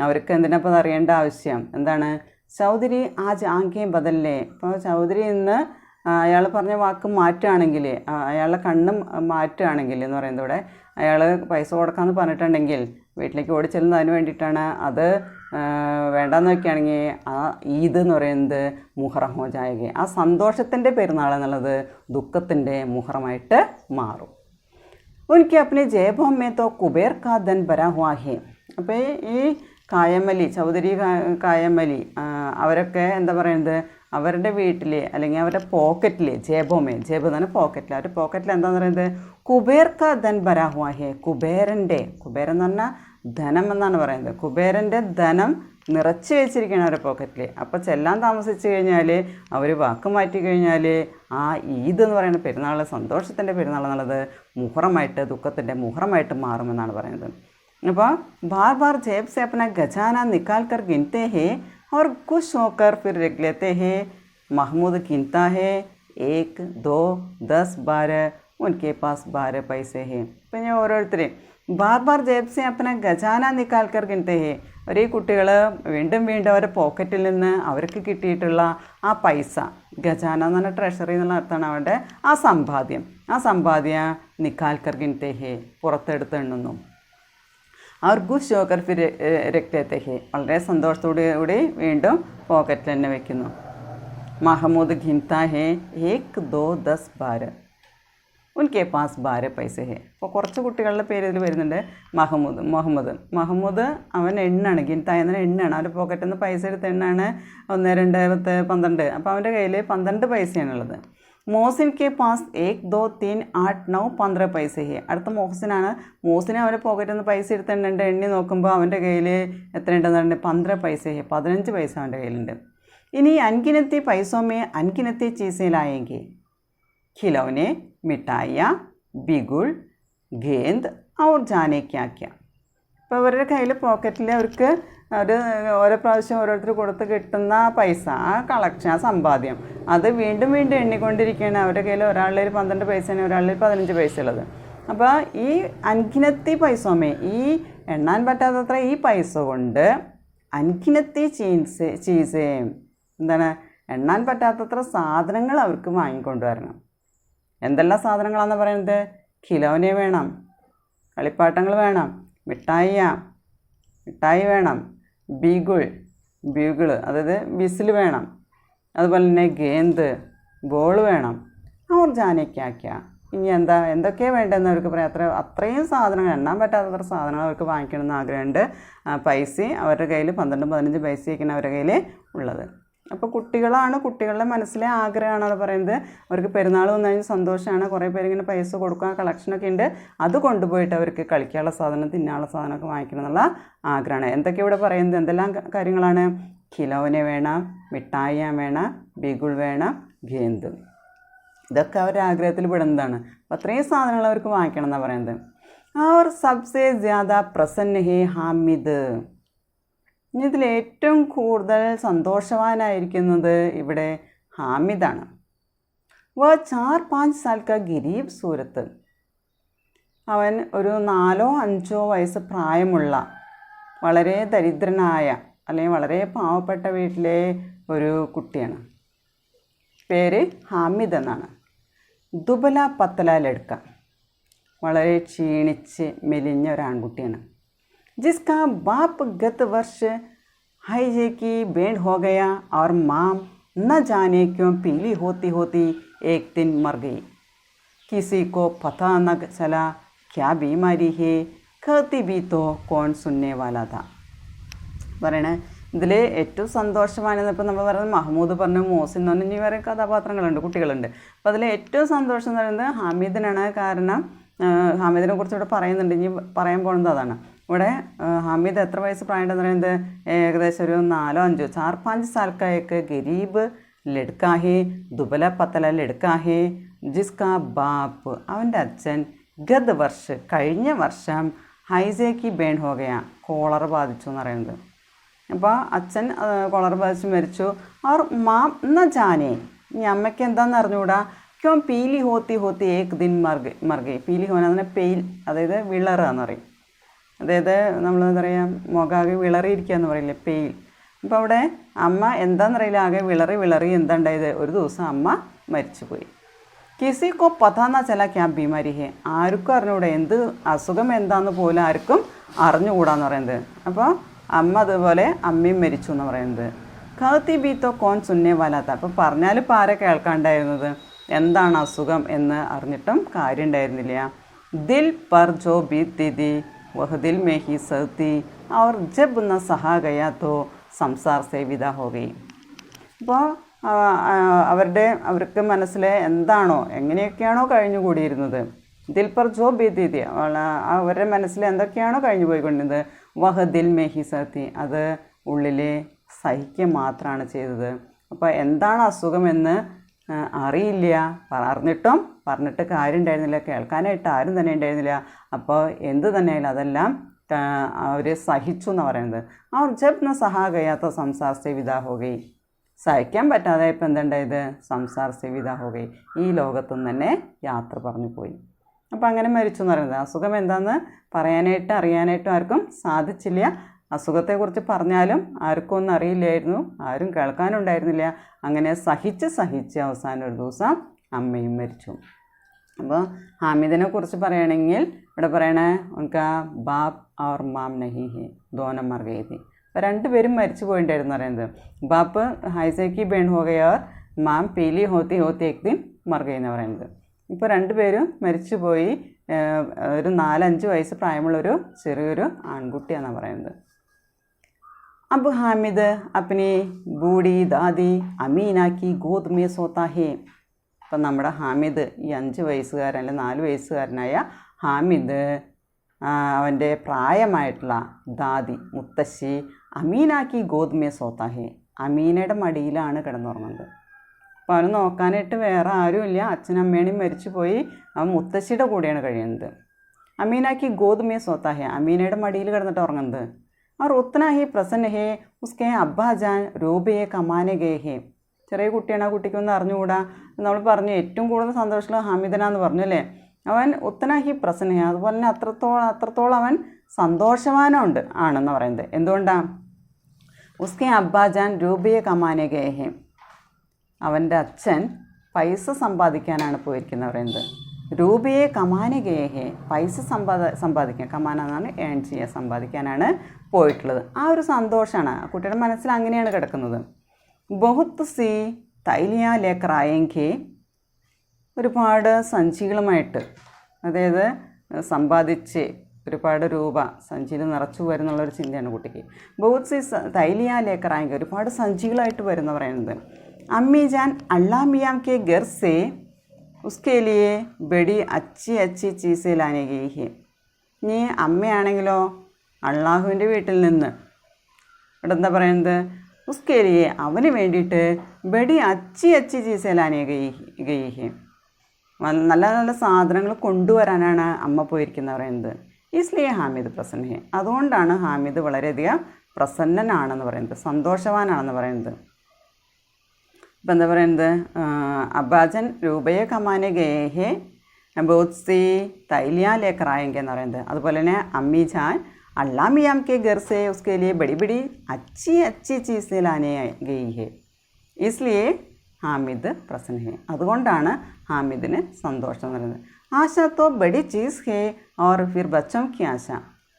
അവർക്ക് എന്തിനപ്പോൾ അത് അറിയേണ്ട ആവശ്യം എന്താണ്? ചൗധരി ആജ് ആങ്കേം ബദലില്ലേ. ഇപ്പോൾ ചൗധരി ഇന്ന് അയാൾ പറഞ്ഞ വാക്ക് മാറ്റുകയാണെങ്കിൽ, അയാളുടെ കണ്ണും മാറ്റുകയാണെങ്കിൽ എന്ന് പറയുന്നത്, ഇവിടെ അയാൾ പൈസ കൊടുക്കാമെന്ന് പറഞ്ഞിട്ടുണ്ടെങ്കിൽ വീട്ടിലേക്ക് ഓടിച്ചെല്ലുന്നത് അതിന് വേണ്ടിയിട്ടാണ്. അത് വേണ്ടാന്ന് വയ്ക്കുകയാണെങ്കിൽ ആ ഈദ് എന്ന് പറയുന്നത് മുഹറം ഹോ ജായകെ, ആ സന്തോഷത്തിൻ്റെ പെരുന്നാൾ എന്നുള്ളത് ദുഃഖത്തിൻ്റെ മുഹറമായിട്ട് മാറും. ഉനക്ക് അപ്പനെ ജേബോം മേ തോ കുബേർ കാ ധൻ ഭരാ ഹുവാ ഹേ. അപ്പോൾ ഈ കായമലി, ചൗധരി കായമലി അവരൊക്കെ എന്താ പറയുന്നത്, അവരുടെ വീട്ടിൽ അല്ലെങ്കിൽ അവരുടെ പോക്കറ്റിൽ, ജേബോമേ, ജേബ് തന്നെ പോക്കറ്റിൽ, അവരുടെ പോക്കറ്റിൽ എന്താണെന്ന് പറയുന്നത് കുബേർ കാ ധൻ ഭരാ ഹുവാ ഹേ. കുബേരൻ്റെ, കുബേരൻ എന്ന് പറഞ്ഞാൽ ധനം എന്നാണ് പറയുന്നത്, കുബേരൻ്റെ ധനം നിറച്ച് വെച്ചിരിക്കുകയാണ് അവരുടെ പോക്കറ്റിൽ. അപ്പോൾ ചെല്ലാൻ താമസിച്ച് കഴിഞ്ഞാൽ, അവർ വാക്ക് മാറ്റി കഴിഞ്ഞാൽ ആ ഈദ് എന്ന് പറയുന്ന പെരുന്നാൾ, സന്തോഷത്തിൻ്റെ പെരുന്നാൾ എന്നുള്ളത് മുഹറമായിട്ട്, ദുഃഖത്തിൻ്റെ മുഹറമായിട്ട് മാറുമെന്നാണ് പറയുന്നത്. അപ്പോൾ बार बार जेब से अपना खजाना निकाल कर गिनते हैं और खुश होकर फिर रख लेते हैं. महमूद गिनता है 1 2 10 12, उनके पास 12 पैसे हैं. അപ്പം ഞാൻ ഓരോരുത്തരെയും ബാർ ബാർ ജേബ് സെ അപ്പന ഖജാന നിക്കാൽ കർ ഗിനത്തെ ഹേ. ഒരേ കുട്ടികൾ വീണ്ടും വീണ്ടും അവരുടെ പോക്കറ്റിൽ നിന്ന് അവർക്ക് കിട്ടിയിട്ടുള്ള ആ പൈസ, ഖജാന എന്ന് പറഞ്ഞാൽ ട്രഷറി എന്നുള്ള അർത്ഥമാണ് അവരുടെ ആ സമ്പാദ്യം നിക്കാൽ കർ ഗിനത്തെ ഹേ, പുറത്തെടുത്ത് എണ്ണുന്നു. അവർ ഖുശ് ഹോക്കർ ഫിർ രഖ് ലേത്തെ ഹേ, വളരെ സന്തോഷത്തോടുകൂടി വീണ്ടും പോക്കറ്റിൽ തന്നെ വയ്ക്കുന്നു. മഹമ്മൂദ് ഖിൻതാ ഹേ 1 2 10 12, ഉൻകെ പാസ് 12 പൈസ ഹേ. അപ്പോൾ കുറച്ച് കുട്ടികളുടെ പേര് ഇതിൽ വരുന്നുണ്ട്. മുഹമ്മദ് അവൻ എണ്ണാണ്, ഖിൻതാ എന്ന എണ്ണാണ്, അവൻ്റെ പോക്കറ്റിൽ നിന്ന് പൈസ എടുത്ത് എണ്ണാണ് 1 2 10 12. അപ്പോൾ അവൻ്റെ കയ്യിൽ 12 പൈസയാണുള്ളത്. മോസിൻ കെ പാസ് 1 2 3 8 9 15 പൈസ ഹേ. അടുത്ത മോഹസിനാണ്. മോസിന് അവൻ്റെ പോക്കറ്റിൽ നിന്ന് പൈസ എടുത്തിട്ടുണ്ട്. എണ്ണി നോക്കുമ്പോൾ അവൻ്റെ കയ്യിൽ എത്ര ഉണ്ടെന്ന് പറഞ്ഞിട്ട് 15 പൈസ ഹേ, 15 പൈസ അവൻ്റെ കയ്യിലുണ്ട്. ഇനി അൻകിനത്തി പൈസോമേ അൻകിനത്തി ചീസയിലായെങ്കിൽ ഖിലൗനെ, മിഠായിയ, ബിഗുൾ, ഗേന്ദ് ഔർ ജാനെ ക്യാ ക്യാ. ഇപ്പോൾ അവരുടെ കയ്യിൽ പോക്കറ്റിൽ അവർക്ക് ഓരോ പ്രാവശ്യം ഓരോരുത്തർ കൊടുത്ത് കിട്ടുന്ന പൈസ, ആ കളക്ഷൻ, ആ സമ്പാദ്യം, അത് വീണ്ടും വീണ്ടും എണ്ണിക്കൊണ്ടിരിക്കുകയാണ്. അവരുടെ കയ്യിൽ ഒരാളുടെ 12 പൈസയാണ്, ഒരാളുടെ 15 പൈസ ഉള്ളത്. അപ്പോൾ ഈ അൻകിനത്തി പൈസോമേ, ഈ എണ്ണാൻ പറ്റാത്തത്ര ഈ പൈസ കൊണ്ട് അൻകിനത്തി ചീസേ, എന്താണ്, എണ്ണാൻ പറ്റാത്തത്ര സാധനങ്ങൾ അവർക്ക് വാങ്ങിക്കൊണ്ടുവരണം. എന്തെല്ലാം സാധനങ്ങളാണെന്ന് പറയുന്നത്? ഖിലോനെ വേണം, കളിപ്പാട്ടങ്ങൾ വേണം, മിഠായി വേണം, ബ്യൂഗിൾ അതായത് വിസിൽ വേണം, അതുപോലെ തന്നെ ഗേന്ദ് ബോൾ വേണം. അവർ ജാനയ്ക്കാക്ക, ഇനി എന്തൊക്കെയാണ് വേണ്ടതെന്ന് അവർക്ക് പറയാം. അത്രയും സാധനങ്ങൾ, എണ്ണാൻ പറ്റാത്തത്ര സാധനങ്ങൾ അവർക്ക് വാങ്ങിക്കണമെന്ന് ആഗ്രഹമുണ്ട്. പൈസ അവരുടെ കയ്യിൽ 12 15 പൈസയൊക്കെയാണ് അവരുടെ കയ്യിൽ ഉള്ളത്. അപ്പോൾ കുട്ടികളുടെ മനസ്സിലെ ആഗ്രഹമാണ് അത് പറയുന്നത്. അവർക്ക് പെരുന്നാൾ വന്നു കഴിഞ്ഞാൽ സന്തോഷമാണ്, കുറേ പേരിങ്ങനെ പൈസ കൊടുക്കുക, കളക്ഷനൊക്കെ ഉണ്ട്. അത് കൊണ്ടുപോയിട്ട് അവർക്ക് കളിക്കാനുള്ള സാധനം, തിന്നാനുള്ള സാധനമൊക്കെ വാങ്ങിക്കണം എന്നുള്ള ആഗ്രഹമാണ്. എന്തൊക്കെ ഇവിടെ പറയുന്നത്, എന്തെല്ലാം കാര്യങ്ങളാണ്? ഖിലോനെ വേണം, മിഠായി വേണം, ബിഗുൾ വേണം, ഗേന്ദ്, ഇതൊക്കെ അവരുടെ ആഗ്രഹത്തിൽ പെടുന്നതാണ്. അപ്പോൾ അത്രയും സാധനങ്ങൾ അവർക്ക് വാങ്ങിക്കണം എന്നാണ് പറയുന്നത്. और सबसे ज़्यादा प्रसन्न है हामिद. ഇനി ഇതിൽ ഏറ്റവും കൂടുതൽ സന്തോഷവാനായിരിക്കുന്നത് ഇവിടെ ഹാമിദാണ്. വ 4-5 साल का ഗരീബ് സൂരത്ത്. അവൻ ഒരു 4-5 വയസ്സ് പ്രായമുള്ള വളരെ ദരിദ്രനായ അല്ലെങ്കിൽ വളരെ പാവപ്പെട്ട വീട്ടിലെ ഒരു കുട്ടിയാണ്. പേര് ഹാമിദ് എന്നാണ്. ദുബല പത്തല ലടുക്ക, വളരെ ക്ഷീണിച്ച് മെലിഞ്ഞ ഒരാൺകുട്ടിയാണ്. जिसका बाप गत वर्ष हाईजे की बैंड हो गया और माँ न जाने क्यों पीली होती होती एक दिन मर गई. किसी को पता न चला क्या बीमारी है, कहती भी तो कौन सुनने वाला था. പറയണേ ഇതിൽ ഏറ്റവും സന്തോഷമാണെന്ന് ഇപ്പോൾ നമ്മൾ പറയുന്നത് മഹമ്മൂദ് പറഞ്ഞു, മോസിൻ എന്ന് പറഞ്ഞ വേറെ കഥാപാത്രങ്ങളുണ്ട്, കുട്ടികളുണ്ട്. അപ്പോൾ അതിൽ ഏറ്റവും സന്തോഷം എന്ന് പറയുന്നത് ഹാമിദിനാണ്. കാരണം ഹാമിദിനെ കുറിച്ച് ഇവിടെ പറയുന്നുണ്ട്, ഇനി പറയാൻ പോകുന്നത് അതാണ്. ഇവിടെ ഹാമിദ് എത്ര വയസ്സ് പ്രായമുണ്ടെന്ന് പറയുന്നത് ഏകദേശം ഒരു 4-5 4-5 साल का एक गरीब लड़का है, दुबला पतला लड़का है, जिसका बाप അവൻ്റെ അച്ഛൻ ഗത് വർഷം കഴിഞ്ഞ വർഷം ഹൈസേ കി ബേൺ ഹോ ഗയാ, കോളറ ബാധിച്ചു എന്ന് പറയുന്നത്. അപ്പോൾ അച്ഛൻ കോളറ ബാധിച്ച് മരിച്ചു. അവർ മാം എന്നാ ജാനേ, ഇനി അമ്മയ്ക്ക് എന്താണെന്ന് അറിഞ്ഞുകൂടാ. ക്യോ പീലി ഹോത്തി ഹോത്തി ഏക് ദിൻ മർഗെ. പീലി ഹോന അതിനെ പെയിൽ, അതായത് വിളറുക എന്ന് പറയും. അതായത് നമ്മൾ എന്താ പറയുക, മുഖാകെ വിളറിയിരിക്കുക എന്ന് പറയില്ലേ, പെയിൽ. അപ്പോൾ അവിടെ അമ്മ എന്താണെന്നറിയില്ല, ആകെ വിളറി എന്താണ്ടായത്, ഒരു ദിവസം അമ്മ മരിച്ചുപോയി. കിസിക്കോ പതാന്നാ ചല ക്യാ ബീമാരി ഹേ, ആർക്കും അറിഞ്ഞുകൂടാ, എന്ത് അസുഖം എന്താണെന്ന് പോലും ആർക്കും അറിഞ്ഞുകൂടാന്ന് പറയുന്നത്. അപ്പോൾ അമ്മ അതുപോലെ അമ്മയും മരിച്ചു എന്ന് പറയുന്നത്. ഖാത്തി ബീത്തോ കോൺ സുന്നേ വാലാത്ത, അപ്പോൾ പറഞ്ഞാലും ഇപ്പോൾ ആരെ കേൾക്കാണ്ടായിരുന്നത്, എന്താണ് അസുഖം എന്ന് അറിഞ്ഞിട്ടും കാര്യം ഉണ്ടായിരുന്നില്ല. ദിൽ പർ ജോ ബീത്തി ദി വഹ് ദിൽ മേ ഹി സഹത്തി और जब न सहा गया तो സംസാർ സേ വിദാ ഹോ ഗയി. അപ്പോൾ അവർക്ക് മനസ്സിൽ എന്താണോ എങ്ങനെയൊക്കെയാണോ കഴിഞ്ഞുകൂടിയിരുന്നത്, ദിൽ പർ ജോ ബീതി, അവരുടെ മനസ്സിൽ എന്തൊക്കെയാണോ കഴിഞ്ഞു പോയിക്കൊണ്ടിരുന്നത്, വഹ് ദിൽ മേ ഹി സഹത്തി, അത് ഉള്ളിൽ സഹിക്കുക മാത്രമാണ് ചെയ്തത്. അപ്പോൾ എന്താണ് അസുഖമെന്ന് അറിയില്ല, പറഞ്ഞിട്ട് കാര്യം ഉണ്ടായിരുന്നില്ല, കേൾക്കാനായിട്ട് ആരും തന്നെ ഉണ്ടായിരുന്നില്ല. അപ്പോൾ എന്ത് തന്നെയായാലും അതെല്ലാം അവർ സഹിച്ചു എന്ന് പറയുന്നത്. അവർ ജബ് ന സഹാ ഗയാത്ത സംസാർ സേ വിദാ ഹോ ഗയി, സഹിക്കാൻ പറ്റാതെ ഇപ്പം എന്തുണ്ടായത്, സംസാർ സേ വിദാ ഹോ ഗയി, ഈ ലോകത്തുനിന്ന് തന്നെ യാത്ര പറഞ്ഞു പോയി. അപ്പോൾ അങ്ങനെ മരിച്ചു എന്ന് പറയുന്നത്. അസുഖം എന്താണെന്ന് പറയാനായിട്ട് അറിയാനായിട്ടും ആർക്കും സാധിച്ചില്ല. അസുഖത്തെക്കുറിച്ച് പറഞ്ഞാലും ആർക്കും ഒന്നും അറിയില്ലായിരുന്നു, ആരും കേൾക്കാനുണ്ടായിരുന്നില്ല. അങ്ങനെ സഹിച്ച് അവസാനം ഒരു ദിവസം അമ്മയും മരിച്ചു. അപ്പോൾ ഹാമിദിനെ കുറിച്ച് പറയുകയാണെങ്കിൽ ഇവിടെ പറയണേ, ഉനക്കാ ബാപ്പ് और മാം നഹി ഹേ, ദോനം മർ ഗയേ ഥി. അപ്പോൾ രണ്ടുപേരും മരിച്ചു പോയിട്ടുണ്ടായിരുന്നു പറയുന്നത്. ബാപ്പ് ഹൈസേക്കി ബേൺ ഹോ ഗയ और മാം പീലി ഹോത്തി ഏക് ദിൻ മർ ഗയേ എന്ന് പറയുന്നത്. ഇപ്പോൾ രണ്ടുപേരും മരിച്ചു പോയി. ഒരു 4-5 വയസ്സ് പ്രായമുള്ളൊരു ചെറിയൊരു ആൺകുട്ടിയാണെന്നാണ് പറയുന്നത്. अब हामिद अपनी बूढ़ी दादी अमीना की गोद में सोता है. അപ്പം നമ്മുടെ ഹാമിദ്, ഈ 5 വയസ്സുകാരൻ അല്ലെങ്കിൽ 4 വയസ്സുകാരനായ ഹാമിദ് അവൻ്റെ പ്രായമായിട്ടുള്ള ദാദി മുത്തശ്ശി അമീനാക്കി ഗോദ്മേ സോത്താ ഹേ, അമീനയുടെ മടിയിലാണ് കിടന്നുറങ്ങുന്നത്. അപ്പോൾ അവന് നോക്കാനായിട്ട് വേറെ ആരുമില്ല, അച്ഛനമ്മേണയും മരിച്ചു പോയി, അവൻ മുത്തശ്ശിയുടെ കൂടെയാണ് കഴിയുന്നത്. അമീനാക്കി ഗോദ്മേ സോത്താ ഹേ, അമീനയുടെ മടിയിൽ കിടന്നിട്ട് ഉറങ്ങുന്നത്. और उतना ही प्रसन्न है उसके अब्बा जान രൂപയെ കമാനെ ഗേ ഹേ. ചെറിയ കുട്ടിയാണ്, ആ കുട്ടിക്കൊന്നും അറിഞ്ഞുകൂടാ. നമ്മൾ പറഞ്ഞു ഏറ്റവും കൂടുതൽ സന്തോഷമുള്ള ഹാമിദനാന്ന് പറഞ്ഞു അല്ലേ. അവൻ ഉത്തന ഹി പ്രസന്ന ഹേ, അതുപോലെ തന്നെ അത്രത്തോളം അവൻ സന്തോഷവാനുണ്ട് ആണെന്ന് പറയുന്നത്. എന്തുകൊണ്ടാണ്? ഉസ്കെ അബ്ബാ ജാൻ രൂപയെ കമാനെ ഗേ ഹേ, അവൻ്റെ അച്ഛൻ പൈസ സമ്പാദിക്കാനാണ് പോയിരിക്കുന്നത് പറയുന്നത്. രൂപയെ കമാനെ ഗേ ഹേ, പൈസ സമ്പാദിക്കാൻ, കമാന എന്നാണ് ഏൺ ചെയ്യുക, സമ്പാദിക്കാനാണ് പോയിട്ടുള്ളത്. ആ ഒരു സന്തോഷമാണ് ആ കുട്ടിയുടെ മനസ്സിൽ, അങ്ങനെയാണ് കിടക്കുന്നത്. ബഹുത്ത് സി തൈലിയ ലേക്കറായെങ്കിൽ, ഒരുപാട് സഞ്ചികളുമായിട്ട്, അതായത് സമ്പാദിച്ച് ഒരുപാട് രൂപ സഞ്ചിയിൽ നിറച്ചു വരുന്നുള്ളൊരു ചിന്തയാണ് കുട്ടിക്ക്. ബഹുത്ത് സി തൈലിയ ലേക്കറായെങ്കിൽ, ഒരുപാട് സഞ്ചികളായിട്ട് വരുന്ന പറയുന്നത്. അമ്മി ജാൻ അള്ളാമിയാം കെ ഗർ സേ उसके लिए बड़ी अच्छी चीज़ें लाने गई है. ഇനി അമ്മയാണെങ്കിലോ അള്ളാഹുവിൻ്റെ വീട്ടിൽ നിന്ന് ഇവിടെ എന്താ പറയുന്നത്, ഉസ്കേലിയെ അവന് വേണ്ടിയിട്ട് ബഡി അച്ചി ചീസേ ലാനെ ഗയി ഹെ, നല്ല നല്ല സാധനങ്ങൾ കൊണ്ടുവരാനാണ് അമ്മ പോയിരിക്കുന്നത് പറയുന്നത്. ഇസ്ലിയെ ഹാമിദ് പ്രസന്ന ഹെ, അതുകൊണ്ടാണ് ഹാമിദ് വളരെയധികം പ്രസന്നനാണെന്ന് പറയുന്നത്, സന്തോഷവാനാണെന്ന് പറയുന്നത്. ഇപ്പം എന്താ പറയുന്നത്, അബ്ബാജൻ രൂപയെ കമാനെ ഗേ ഹേ ബഹുത് സി തൈലിയാ ലേക്കറായെങ്കിൽ എന്ന് പറയുന്നത്. അതുപോലെ തന്നെ അമ്മി ജാൻ അള്ളാമിയാം കെ ഗർ സേ ഉസ്കെ ലിയെ ബടി ബടി അച്ചി ചീസേ ലാനെ ഗയി ഹേ, ഇസ്ലിയെ ഹാമിദ് പ്രസന്ന ഹേ, അതുകൊണ്ടാണ് ഹാമിദിന് സന്തോഷം എന്ന് പറയുന്നത്. ആശ തോ ബഡി ചീസ് ഹേ ഓർ ഫിർ ബച്ചോം കി ആശ,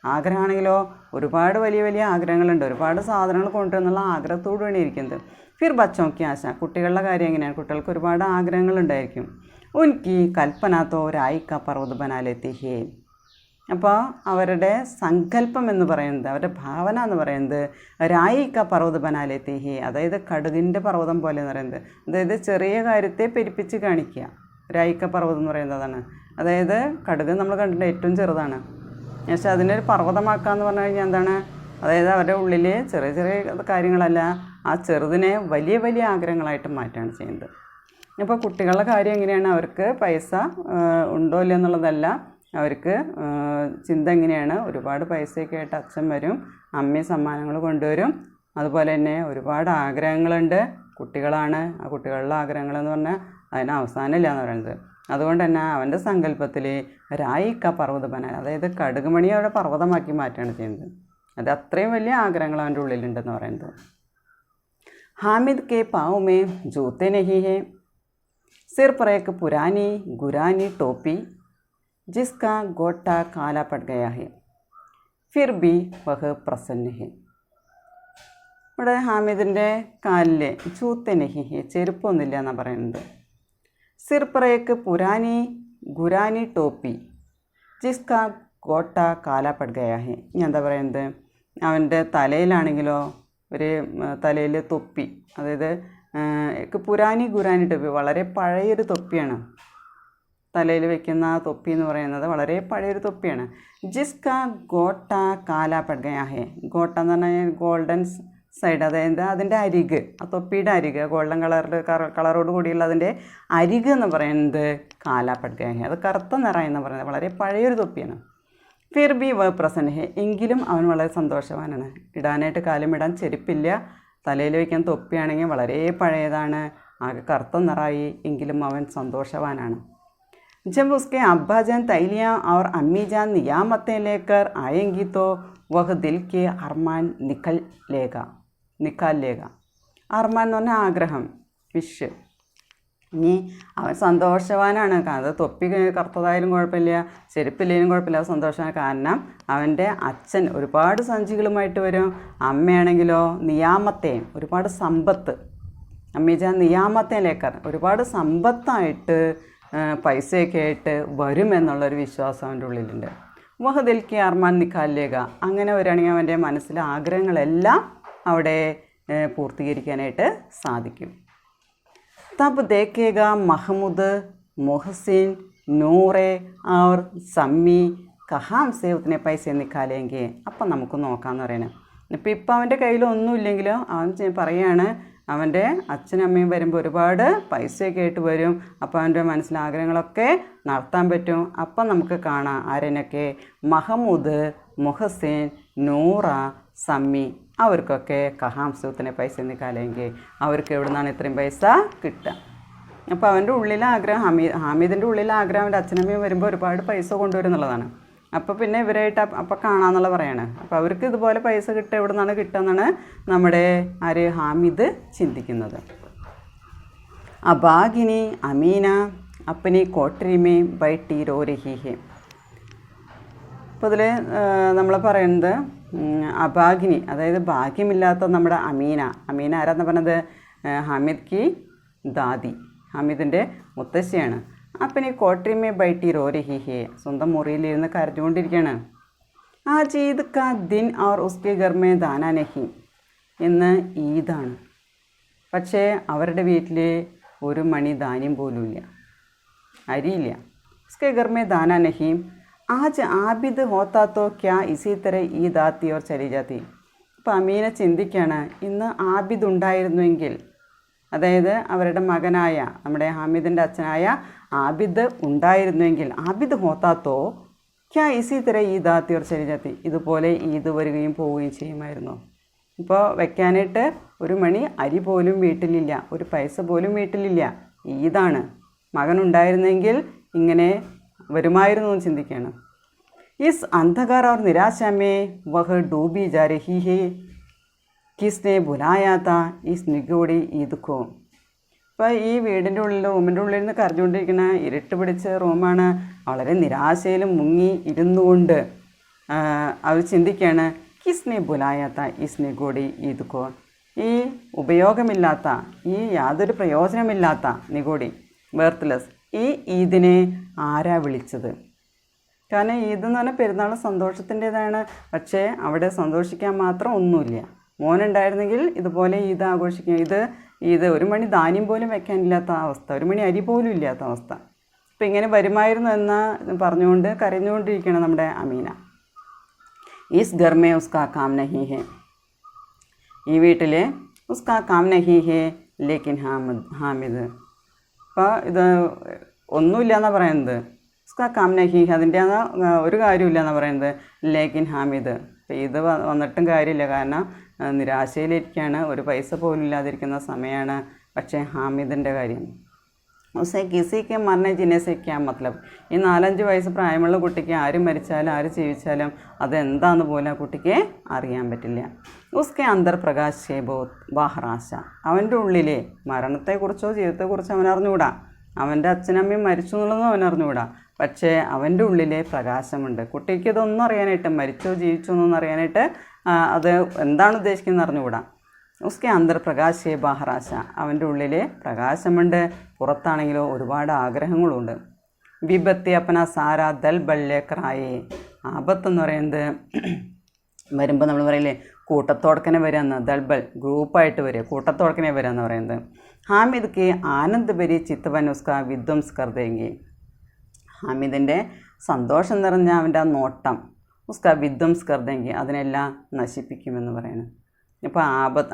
ആഗ്രഹമാണെങ്കിലോ ഒരുപാട് വലിയ ആഗ്രഹങ്ങളുണ്ട്, ഒരുപാട് സാധനങ്ങൾ കൊണ്ടുവന്നുള്ള ആഗ്രഹത്തോടു വേണ്ടി ഇരിക്കുന്നത്. ഫിർ ബച്ചോം കി ആശ, കുട്ടികളുടെ കാര്യം എങ്ങനെയാണ്, കുട്ടികൾക്ക് ഒരുപാട് ആഗ്രഹങ്ങളുണ്ടായിരിക്കും. ഉൻകി കൽപ്പന തോ രായിക്ക പർവ്വത ബനാലെത്തി ഹേ, അപ്പോൾ അവരുടെ സങ്കല്പം എന്ന് പറയുന്നത്, അവരുടെ ഭാവന എന്ന് പറയുന്നത് രായിക്ക പർവ്വത ബനാലെത്തി ഹേ, അതായത് കടുകിൻ്റെ പർവ്വതം പോലെ എന്ന് പറയുന്നത്, അതായത് ചെറിയ കാര്യത്തെ പെരുപ്പിച്ച് കാണിക്കുക. രായിക്ക പർവ്വതം എന്ന് പറയുന്നതാണ്, അതായത് കടുക് നമ്മൾ കണ്ടിട്ട് ഏറ്റവും ചെറുതാണ്, പക്ഷേ അതിനൊരു പർവ്വതമാക്കുക എന്ന് പറഞ്ഞു കഴിഞ്ഞാൽ എന്താണ്, അതായത് അവരുടെ ഉള്ളിൽ ചെറിയ കാര്യങ്ങളല്ല, ആ ചെറുതിനെ വലിയ ആഗ്രഹങ്ങളായിട്ട് മാറ്റുകയാണ് ചെയ്യുന്നത്. അപ്പോൾ കുട്ടികളുടെ കാര്യം എങ്ങനെയാണ്, അവർക്ക് പൈസ ഉണ്ടോ ഇല്ല എന്നുള്ളതല്ല, അവർക്ക് ചിന്ത എങ്ങനെയാണ്, ഒരുപാട് പൈസയൊക്കെ ആയിട്ട് അച്ഛൻ വരും, അമ്മയും സമ്മാനങ്ങൾ കൊണ്ടുവരും, അതുപോലെ തന്നെ ഒരുപാട് ആഗ്രഹങ്ങളുണ്ട്, കുട്ടികളാണ്, ആ കുട്ടികളുടെ ആഗ്രഹങ്ങളെന്ന് പറഞ്ഞാൽ അതിന് അവസാനമില്ല എന്ന് പറയുന്നത്. അതുകൊണ്ട് തന്നെ അവൻ്റെ സങ്കല്പത്തിൽ രായിക്ക പർവ്വതപന, അതായത് കടുകുമണി അവിടെ പർവ്വതമാക്കി മാറ്റുകയാണ് ചെയ്യുന്നത്. അത് അത്രയും വലിയ ആഗ്രഹങ്ങൾ അവൻ്റെ ഉള്ളിലുണ്ടെന്ന് പറയുന്നത്. हामिद के पाँव में जूते नहीं हैं, सिर पर एक पुरानी गुरानी टोपी जिसका गोटा काला पड़ गया है, फिर भी वह प्रसन्न है. ഇവിടെ ഹാമിദിൻ്റെ കാലിൽ ജൂത്തെ നഹി ഹെ, ചെരുപ്പൊന്നുമില്ല എന്നാണ് പറയുന്നത്. സിർ पर एक पुरानी गुरानी टोपी जिसका गोटा काला पड़ गया है. ഇനി എന്താ പറയുന്നത്, അവൻ്റെ തലയിലാണെങ്കിലോ ഒരു തലയിൽ തൊപ്പി, അതായത് പുരാനി ഗുരാനി ടോപ്പി, വളരെ പഴയൊരു തൊപ്പിയാണ്. തലയിൽ വെക്കുന്ന ആ തൊപ്പി എന്ന് പറയുന്നത് വളരെ പഴയൊരു തൊപ്പിയാണ്. ജിസ്ക ഗോട്ട കാല പഡ്ഗയാഹേ, ഗോട്ട എന്ന് പറഞ്ഞാൽ ഗോൾഡൻ സൈഡ്, അതായത് അതിൻ്റെ അരിക്, ആ തൊപ്പിയുടെ അരിക്, ഗോൾഡൻ കളറോട് കൂടിയുള്ള അതിൻ്റെ അരിക് എന്ന് പറയുന്നത് കാല പഡ്ഗയാഹേ, അത് കറുത്ത നിറം എന്ന് പറയുന്നത് വളരെ പഴയൊരു തൊപ്പിയാണ്. ഫിർ ബി വ പ്രസന്ന ഹെ, എങ്കിലും അവൻ വളരെ സന്തോഷവാനാണ്. ഇടാനായിട്ട് കാലും ഇടാൻ ചെരുപ്പില്ല, തലയിൽ വയ്ക്കാൻ തൊപ്പിയാണെങ്കിൽ വളരെ പഴയതാണ്, ആകെ കറുത്ത നിറായി, എങ്കിലും അവൻ സന്തോഷവാനാണ്. जब उसके अब्बा जान तैलियाँ और अम्मी जान नियामतें लेकर आएंगी तो वह दिल के अरमान निकाल लेगा. അർമാൻ എന്ന് പറഞ്ഞാൽ ആഗ്രഹം, വിഷ്. ഇനി അവൻ സന്തോഷവാനാണ്, അത് തൊപ്പി കറുത്തതായാലും കുഴപ്പമില്ല, ചെരുപ്പില്ലെങ്കിലും കുഴപ്പമില്ല, സന്തോഷമാണ്. കാരണം അവൻ്റെ അച്ഛൻ ഒരുപാട് സഞ്ചികളുമായിട്ട് വരും, അമ്മയാണെങ്കിലോ നിയാമത്തെയും ഒരുപാട് സമ്പത്ത്, അമ്മീജാൻ നിയാമത്തേലേക്കർ ഒരുപാട് സമ്പത്തായിട്ട് പൈസയൊക്കെ ആയിട്ട് വരുമെന്നുള്ളൊരു വിശ്വാസം അവൻ്റെ ഉള്ളിലുണ്ട്. വഹദിൽക്ക് അർമാൻ നിക്കാലിലേക, അങ്ങനെ വരികയാണെങ്കിൽ അവൻ്റെ മനസ്സിലെ ആഗ്രഹങ്ങളെല്ലാം അവിടെ പൂർത്തീകരിക്കാനായിട്ട് സാധിക്കും. तब देखेगा महमूद, मोहसिन, नूरे और सम्मी कहाँ से उतने पैसे निकालेंगे. അപ്പം നമുക്ക് നോക്കാമെന്ന് പറയുന്നത്. ഇപ്പം അവൻ്റെ കയ്യിലൊന്നുമില്ലെങ്കിലും അവൻ പറയുകയാണ്, അവൻ്റെ അച്ഛനും അമ്മയും വരുമ്പോൾ ഒരുപാട് പൈസയൊക്കെ ആയിട്ട് വരും, അപ്പോൾ അവൻ്റെ മനസ്സിലെ ആഗ്രഹങ്ങളൊക്കെ നടത്താൻ പറ്റും. അപ്പം നമുക്ക് കാണാം ആരെയൊക്കെ, മഹമൂദ്, മുഹസിൻ, നൂറ, സമ്മി, അവർക്കൊക്കെ കഹാം സൂത്തിനെ പൈസ നിക്കാലെങ്കിൽ അവർക്ക് എവിടെ നിന്നാണ് ഇത്രയും പൈസ കിട്ടുക. അപ്പോൾ അവൻ്റെ ഉള്ളിലെ ആഗ്രഹം, ഹാമിദിൻ്റെ ഉള്ളിലെ ആഗ്രഹം അവൻ്റെ അച്ഛനമ്മയും വരുമ്പോൾ ഒരുപാട് പൈസ കൊണ്ടുവരും എന്നുള്ളതാണ്. അപ്പോൾ പിന്നെ ഇവരായിട്ട് അപ്പോൾ കാണാമെന്നുള്ള പറയാണ്. അപ്പോൾ അവർക്ക് ഇതുപോലെ പൈസ കിട്ടുക എവിടെ നിന്നാണ് കിട്ടുക എന്നാണ് നമ്മുടെ ഹാമിദ് ചിന്തിക്കുന്നത്. അബാഗിനി അമീന അപ്പനി കോട്ടരിമേ ബൈട്ടി രോ രഹി ഹെ. അപ്പോൾ ഇതിൽ നമ്മൾ പറയുന്നത് അഭാഗിനി, അതായത് ഭാഗ്യമില്ലാത്ത നമ്മുടെ അമീന ആരാന്ന് പറഞ്ഞത്, ഹാമിദ് കി ദാദി, ഹാമിദിൻ്റെ മുത്തശ്ശിയാണ്. അപ്പം ഈ കോട്ടരിമേ ബൈട്ടി രോ രഹി ഹെ, സ്വന്തം മുറിയിലിരുന്ന് കരഞ്ഞുകൊണ്ടിരിക്കുകയാണ്. ആ ഈദ് കാ ദിൻ ഔർ ഉസ്കെ ഘർ മേ ദാനാ നഹി, ഇന്ന് ഈദാണ്, പക്ഷേ അവരുടെ വീട്ടിൽ ഒരു മണി ധാന്യം പോലും ഇല്ല, അരിയില്ല. ഉസ്കെ ഘർ മേ ദാനാ നഹി, ആജ് ആബിദ് ഹോത്താ തോ ക്യാ ഇസി തര ഈദ് ആത്തി ഓർ ചലി ജാത്തി. അപ്പോൾ അമീന ചിന്തിക്കുകയാണ്, ഇന്ന് ആബിദ് ഉണ്ടായിരുന്നുവെങ്കിൽ, അതായത് അവരുടെ മകനായ നമ്മുടെ ഹാമിദിൻ്റെ അച്ഛനായ ആബിദ് ഉണ്ടായിരുന്നുവെങ്കിൽ, ആബിദ് ഹോത്താ തോ ക്യാ ഇസി തര ഈദ് ആത്തി ഓർ ചലി ജാത്തി, ഇതുപോലെ ഈദ് വരികയും പോവുകയും ചെയ്യുമായിരുന്നു. ഇപ്പോൾ വെക്കാനായിട്ട് ഒരു മണി അരി പോലും വീട്ടിലില്ല, ഒരു പൈസ പോലും വീട്ടിലില്ല, ഈദാണ്. മകനുണ്ടായിരുന്നെങ്കിൽ ഇങ്ങനെ വരുമായിരുന്നു എന്ന് ചിന്തിക്കുകയാണ്. ഇസ് അന്ധകാർ और निराशा में वह डूबी जा रही है, किसने बुलाया था इस निगूढ़ ईद को. ഇപ്പോൾ ഈ വീടിൻ്റെ ഉള്ളിൽ, റൂമിൻ്റെ ഉള്ളിൽ നിന്ന് കരഞ്ഞുകൊണ്ടിരിക്കുന്ന ഇരുട്ട് പിടിച്ച റൂമാണ്. വളരെ നിരാശയിലും മുങ്ങി ഇരുന്നു കൊണ്ട് അവർ ചിന്തിക്കുകയാണ്, കിസ്നെ ബുലായാത്ത ഇസ് നിഗൂഢി ഈദ് കോ, ഈ ഉപയോഗമില്ലാത്ത, ഈ യാതൊരു പ്രയോജനമില്ലാത്ത, നിഗൂഢി വേർത്ത്ലെസ്, ഈ ഈദിനെ ആരാ വിളിച്ചത്. കാരണം ഈദ് എന്ന് പറഞ്ഞാൽ പെരുന്നാൾ സന്തോഷത്തിൻ്റേതാണ്, പക്ഷേ അവിടെ സന്തോഷിക്കാൻ മാത്രം ഒന്നുമില്ല. മോനുണ്ടായിരുന്നെങ്കിൽ ഇതുപോലെ ഈദ് ആഘോഷിക്കുക. ഇത് ഒരു മണി ധാന്യം പോലും വെക്കാനില്ലാത്ത അവസ്ഥ, ഒരു മണി അരി പോലും ഇല്ലാത്ത അവസ്ഥ. അപ്പം ഇങ്ങനെ വരുമായിരുന്നു എന്ന് പറഞ്ഞുകൊണ്ട് കരഞ്ഞുകൊണ്ടിരിക്കുകയാണ് നമ്മുടെ അമീന. ഈസ് ഘർ മേ ഉസ്കാ കാം നഹി ഹെ, ഈ വീട്ടിൽ ഉസ്കാ കാം നഹി ഹെ ലേക്കിൻ ഹാമിദ്. അപ്പോൾ ഇത് ഒന്നുമില്ല എന്നാണ് പറയുന്നത്. ഉസ്കാ കാം നഹീ ഹൈ, അതിൻ്റെ ഒരു കാര്യമില്ല എന്ന് പറയുന്നത്. ലേക്കിൻ ഹാമിദ്, ഇത് വന്നിട്ടും കാര്യമില്ല, കാരണം നിരാശയിലിരിക്കുകയാണ്, ഒരു പൈസ പോലും ഇല്ലാതിരിക്കുന്ന സമയമാണ്. പക്ഷേ ഹാമിദിൻ്റെ കാര്യം, ഉസേ കിസിക്ക് മരണ ജിനേസിക്കാ മത്ലബ്, ഈ 4-5 വയസ്സ് പ്രായമുള്ള കുട്ടിക്ക് ആര് മരിച്ചാലും ആര് ജീവിച്ചാലും അതെന്താന്ന് പോലും ആ കുട്ടിക്ക് അറിയാൻ പറ്റില്ല. ഉസ്കെ അന്തർ പ്രകാശ് ഷേബോ ബാഹറാശ, അവൻ്റെ ഉള്ളിലെ മരണത്തെക്കുറിച്ചോ ജീവിതത്തെക്കുറിച്ചോ അവൻ അറിഞ്ഞുകൂടാ, അവൻ്റെ അച്ഛനമ്മയും മരിച്ചു എന്നുള്ളതും അവൻ അറിഞ്ഞുകൂടാ. പക്ഷേ അവൻ്റെ ഉള്ളിലെ പ്രകാശമുണ്ട്. കുട്ടിക്ക് ഇതൊന്നും അറിയാനായിട്ട്, മരിച്ചോ ജീവിച്ചോ എന്നൊന്നും അറിയാനായിട്ട് അത് എന്താണ് ഉദ്ദേശിക്കുന്നത് അറിഞ്ഞുകൂടാ. ഉസ്കെ അന്തർ പ്രകാശ് ഹേ ബാഹറാശ, അവൻ്റെ ഉള്ളിൽ പ്രകാശമുണ്ട്, പുറത്താണെങ്കിലോ ഒരുപാട് ആഗ്രഹങ്ങളുണ്ട്. വിപത്തി അപ്പന സാര ദൽ ബല്ലേക്കറായേ, ആപത്തെന്ന് പറയുന്നത് വരുമ്പോൾ നമ്മൾ പറയില്ലേ കൂട്ടത്തോടക്കനെ വരിക എന്ന്, ദൽബൽ ഗ്രൂപ്പായിട്ട് വരിക, കൂട്ടത്തോടക്കനെ വരിക എന്ന് പറയുന്നത്. ഹാമിദ്ക്ക് ആനന്ദ് ബരി ചിത്തവൻ ഉസ്ക വിധ്വംസ് കർദേങ്കി, ഹാമിദിൻ്റെ സന്തോഷം നിറഞ്ഞ അവൻ്റെ ആ നോട്ടം ഉസ്ക വിധ്വംസ് കർദേങ്കി, അതിനെല്ലാം നശിപ്പിക്കുമെന്ന് പറയുന്നത്. ഇപ്പോൾ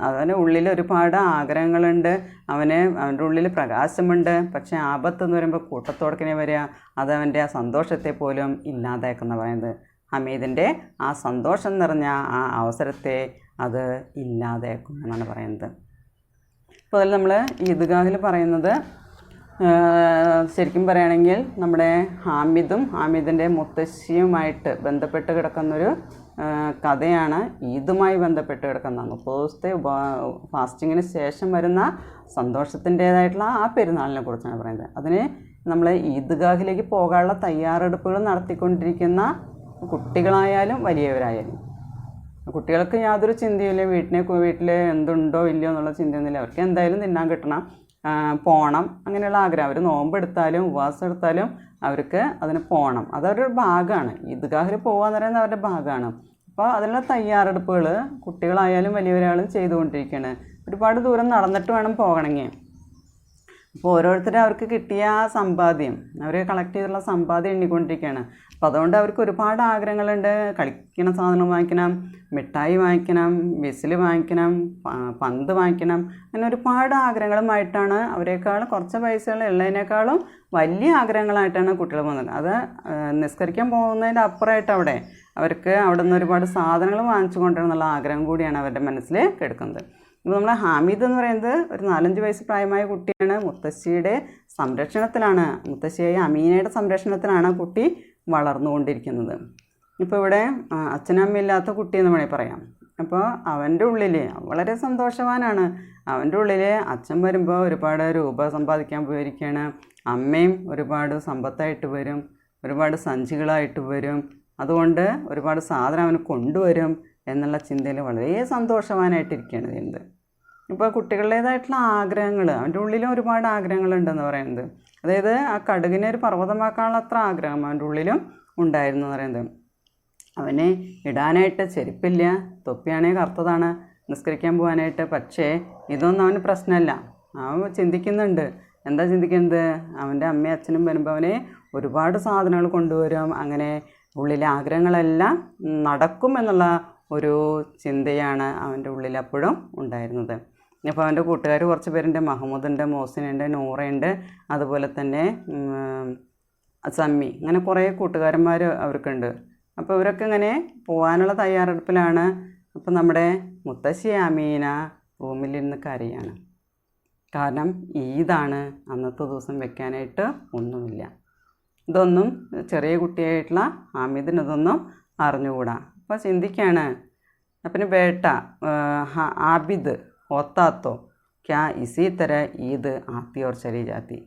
അവൻ്റെ ഉള്ളിൽ ഒരുപാട് ആഗ്രഹങ്ങളുണ്ട്, അവൻ്റെ ഉള്ളിൽ പ്രകാശമുണ്ട്. പക്ഷേ ആപത്തെന്ന് പറയുമ്പോൾ കൂട്ടത്തോടക്കനെ വരിക, അതവൻ്റെ ആ സന്തോഷത്തെ പോലും ഇല്ലാതാക്കുന്ന പറയുന്നത്. ഹമീദിൻ്റെ ആ സന്തോഷം നിറഞ്ഞ ആ അവസരത്തെ അത് ഇല്ലാതാക്കും എന്നാണ് പറയുന്നത്. അപ്പോൾ അതിൽ നമ്മൾ ഈദ്ഗാഹിൽ പറയുന്നത് ശരിക്കും പറയുകയാണെങ്കിൽ നമ്മുടെ ഹാമിദിൻ്റെ മുത്തശ്ശിയുമായിട്ട് ബന്ധപ്പെട്ട് കിടക്കുന്നൊരു കഥയാണ്, ഈദുമായി ബന്ധപ്പെട്ട് കിടക്കുന്ന 30 ദിവസത്തെ ഫാസ്റ്റിങ്ങിന് ശേഷം വരുന്ന സന്തോഷത്തിൻ്റേതായിട്ടുള്ള ആ പെരുന്നാളിനെ കുറിച്ചാണ് പറയുന്നത്. അതിന് നമ്മൾ ഈദ്ഗാഹിലേക്ക് പോകാനുള്ള തയ്യാറെടുപ്പുകൾ നടത്തിക്കൊണ്ടിരിക്കുന്ന കുട്ടികളായാലും വലിയവരായാലും, കുട്ടികൾക്ക് യാതൊരു ചിന്തയില്ല, വീട്ടിൽ എന്തുണ്ടോ ഇല്ലയോ എന്നുള്ള ചിന്തയൊന്നുമില്ല, അവർക്ക് എന്തായാലും തിന്നാൻ കിട്ടണം, പോകണം, അങ്ങനെയുള്ള ആഗ്രഹം. അവർ നോമ്പെടുത്താലും ഉപവാസം എടുത്താലും അവർക്ക് അതിന് പോകണം, അതവരുടെ ഭാഗമാണ്. ഈദ്ഗാഹിൽ പോകുകയെന്ന് പറയുന്നത് അവരുടെ ഭാഗമാണ്. അപ്പോൾ അതിനുള്ള തയ്യാറെടുപ്പുകൾ കുട്ടികളായാലും വലിയവരായാലും ചെയ്തുകൊണ്ടിരിക്കുകയാണ്. ഒരുപാട് ദൂരം നടന്നിട്ട് വേണം പോകണമെങ്കിൽ. അപ്പോൾ ഓരോരുത്തരും അവർക്ക് കിട്ടിയ സമ്പാദ്യം, അവർ കളക്ട് ചെയ്തിട്ടുള്ള സമ്പാദ്യം എണ്ണിക്കൊണ്ടിരിക്കുകയാണ്. അപ്പോൾ അതുകൊണ്ട് അവർക്ക് ഒരുപാട് ആഗ്രഹങ്ങളുണ്ട്. കളിക്കണ സാധനം വാങ്ങിക്കണം, മിഠായി വാങ്ങിക്കണം, വിസിൽ വാങ്ങിക്കണം, പന്ത് വാങ്ങിക്കണം, അങ്ങനെ ഒരുപാട് ആഗ്രഹങ്ങളുമായിട്ടാണ് അവരെക്കാളും കുറച്ച് പൈസകൾ ഉള്ളതിനേക്കാളും വലിയ ആഗ്രഹങ്ങളായിട്ടാണ് കുട്ടികൾ പോകുന്നത്. അത് നിസ്കരിക്കാൻ പോകുന്നതിൻ്റെ അപ്പുറമായിട്ട് അവർക്ക് അവിടെ നിന്ന് ഒരുപാട് സാധനങ്ങൾ വാങ്ങിച്ചു കൊണ്ടുവരുന്നുള്ള ആഗ്രഹം കൂടിയാണ് അവരുടെ മനസ്സിൽ കിടക്കുന്നത്. ഇപ്പോൾ നമ്മളെ ഹാമിദ് എന്ന് പറയുന്നത് ഒരു 4-5 വയസ്സ് പ്രായമായ കുട്ടിയാണ്. മുത്തശ്ശിയുടെ സംരക്ഷണത്തിലാണ്, മുത്തശ്ശിയായ അമീനയുടെ സംരക്ഷണത്തിലാണ് കുട്ടി വളർന്നുകൊണ്ടിരിക്കുന്നത്. ഇപ്പോൾ ഇവിടെ അച്ഛനമ്മയില്ലാത്ത കുട്ടി എന്ന് വേണമെങ്കിൽ പറയാം. അപ്പോൾ അവൻ്റെ ഉള്ളിൽ വളരെ സന്തോഷവാനാണ്. അവൻ്റെ ഉള്ളിൽ അച്ഛൻ വരുമ്പോൾ ഒരുപാട് രൂപ സമ്പാദിക്കാൻ പോയിരിക്കുകയാണ്, അമ്മയും ഒരുപാട് സമ്പത്തായിട്ട് വരും, ഒരുപാട് സഞ്ചികളായിട്ട് വരും, അതുകൊണ്ട് ഒരുപാട് സാധനം അവന് കൊണ്ടുവരും എന്നുള്ള ചിന്തയിൽ വളരെ സന്തോഷവാനായിട്ടിരിക്കുകയാണ് ചെയ്യുന്നത്. ഇപ്പോൾ കുട്ടികളുടേതായിട്ടുള്ള ആഗ്രഹങ്ങൾ, അവൻ്റെ ഉള്ളിലും ഒരുപാട് ആഗ്രഹങ്ങളുണ്ടെന്ന് പറയുന്നത്. അതായത് ആ കടുകിനെ ഒരു പർവ്വതമാക്കാനുള്ള അത്ര ആഗ്രഹം അവൻ്റെ ഉള്ളിലും ഉണ്ടായിരുന്നു എന്ന് പറയുന്നത്. അവന് ഇടാനായിട്ട് ചെരുപ്പില്ല, തൊപ്പിയാണെങ്കിൽ കറുത്തതാണ്, നിസ്കരിക്കാൻ പോകാനായിട്ട്. പക്ഷേ ഇതൊന്നും അവന് പ്രശ്നമല്ല. അവൻ ചിന്തിക്കുന്നുണ്ട്. എന്താ ചിന്തിക്കുന്നത്? അവൻ്റെ അമ്മയും അച്ഛനും വരുമ്പോൾ അവന് ഒരുപാട് സാധനങ്ങൾ കൊണ്ടുവരും, അങ്ങനെ ഉള്ളിലെ ആഗ്രഹങ്ങളെല്ലാം നടക്കും എന്നുള്ള ഒരു ചിന്തയാണ് അവൻ്റെ ഉള്ളിൽ അപ്പോഴും ഉണ്ടായിരുന്നത്. അപ്പോൾ അവൻ്റെ കൂട്ടുകാർ കുറച്ച് പേരുണ്ട്, മഹമ്മൂദുണ്ട്, മോസിനുണ്ട്, നൂറയുണ്ട്, അതുപോലെ തന്നെ സമ്മി, അങ്ങനെ കുറേ കൂട്ടുകാരന്മാർ അവർക്കുണ്ട്. അപ്പോൾ ഇവരൊക്കെ ഇങ്ങനെ പോകാനുള്ള തയ്യാറെടുപ്പിലാണ്. അപ്പോൾ നമ്മുടെ മുത്തശ്ശി അമീന റൂമിലിരുന്ന് കരയാണ്. കാരണം ഈദാണ്, അന്നത്തെ ദിവസം വെക്കാനായിട്ട് ഒന്നുമില്ല. ഇതൊന്നും ചെറിയ കുട്ടിയായിട്ടുള്ള ഹാമിദിന് ഇതൊന്നും അറിഞ്ഞുകൂടാ. അപ്പോൾ ചിന്തിക്കുകയാണ്, പിന്നെ ബേട്ട ആബിദ് ഹോത്താത്തോ ക്യാ ഇസീ തര ഈദ് ആത്തി ഓർ ചലി ജാത്തി.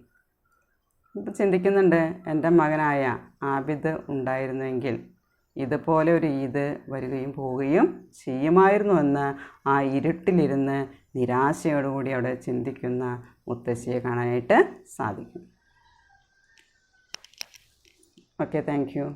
ഇപ്പം ചിന്തിക്കുന്നുണ്ട്, എൻ്റെ മകനായ ആബിദ് ഉണ്ടായിരുന്നെങ്കിൽ ഇതുപോലെ ഒരു ഈദ് വരികയും പോവുകയും ചെയ്യുമായിരുന്നുവെന്ന് ആ ഇരുട്ടിലിരുന്ന് നിരാശയോടുകൂടി അവിടെ ചിന്തിക്കുന്ന മുത്തശ്ശിയെ കാണാനായിട്ട് സാധിക്കും. Okay, thank you.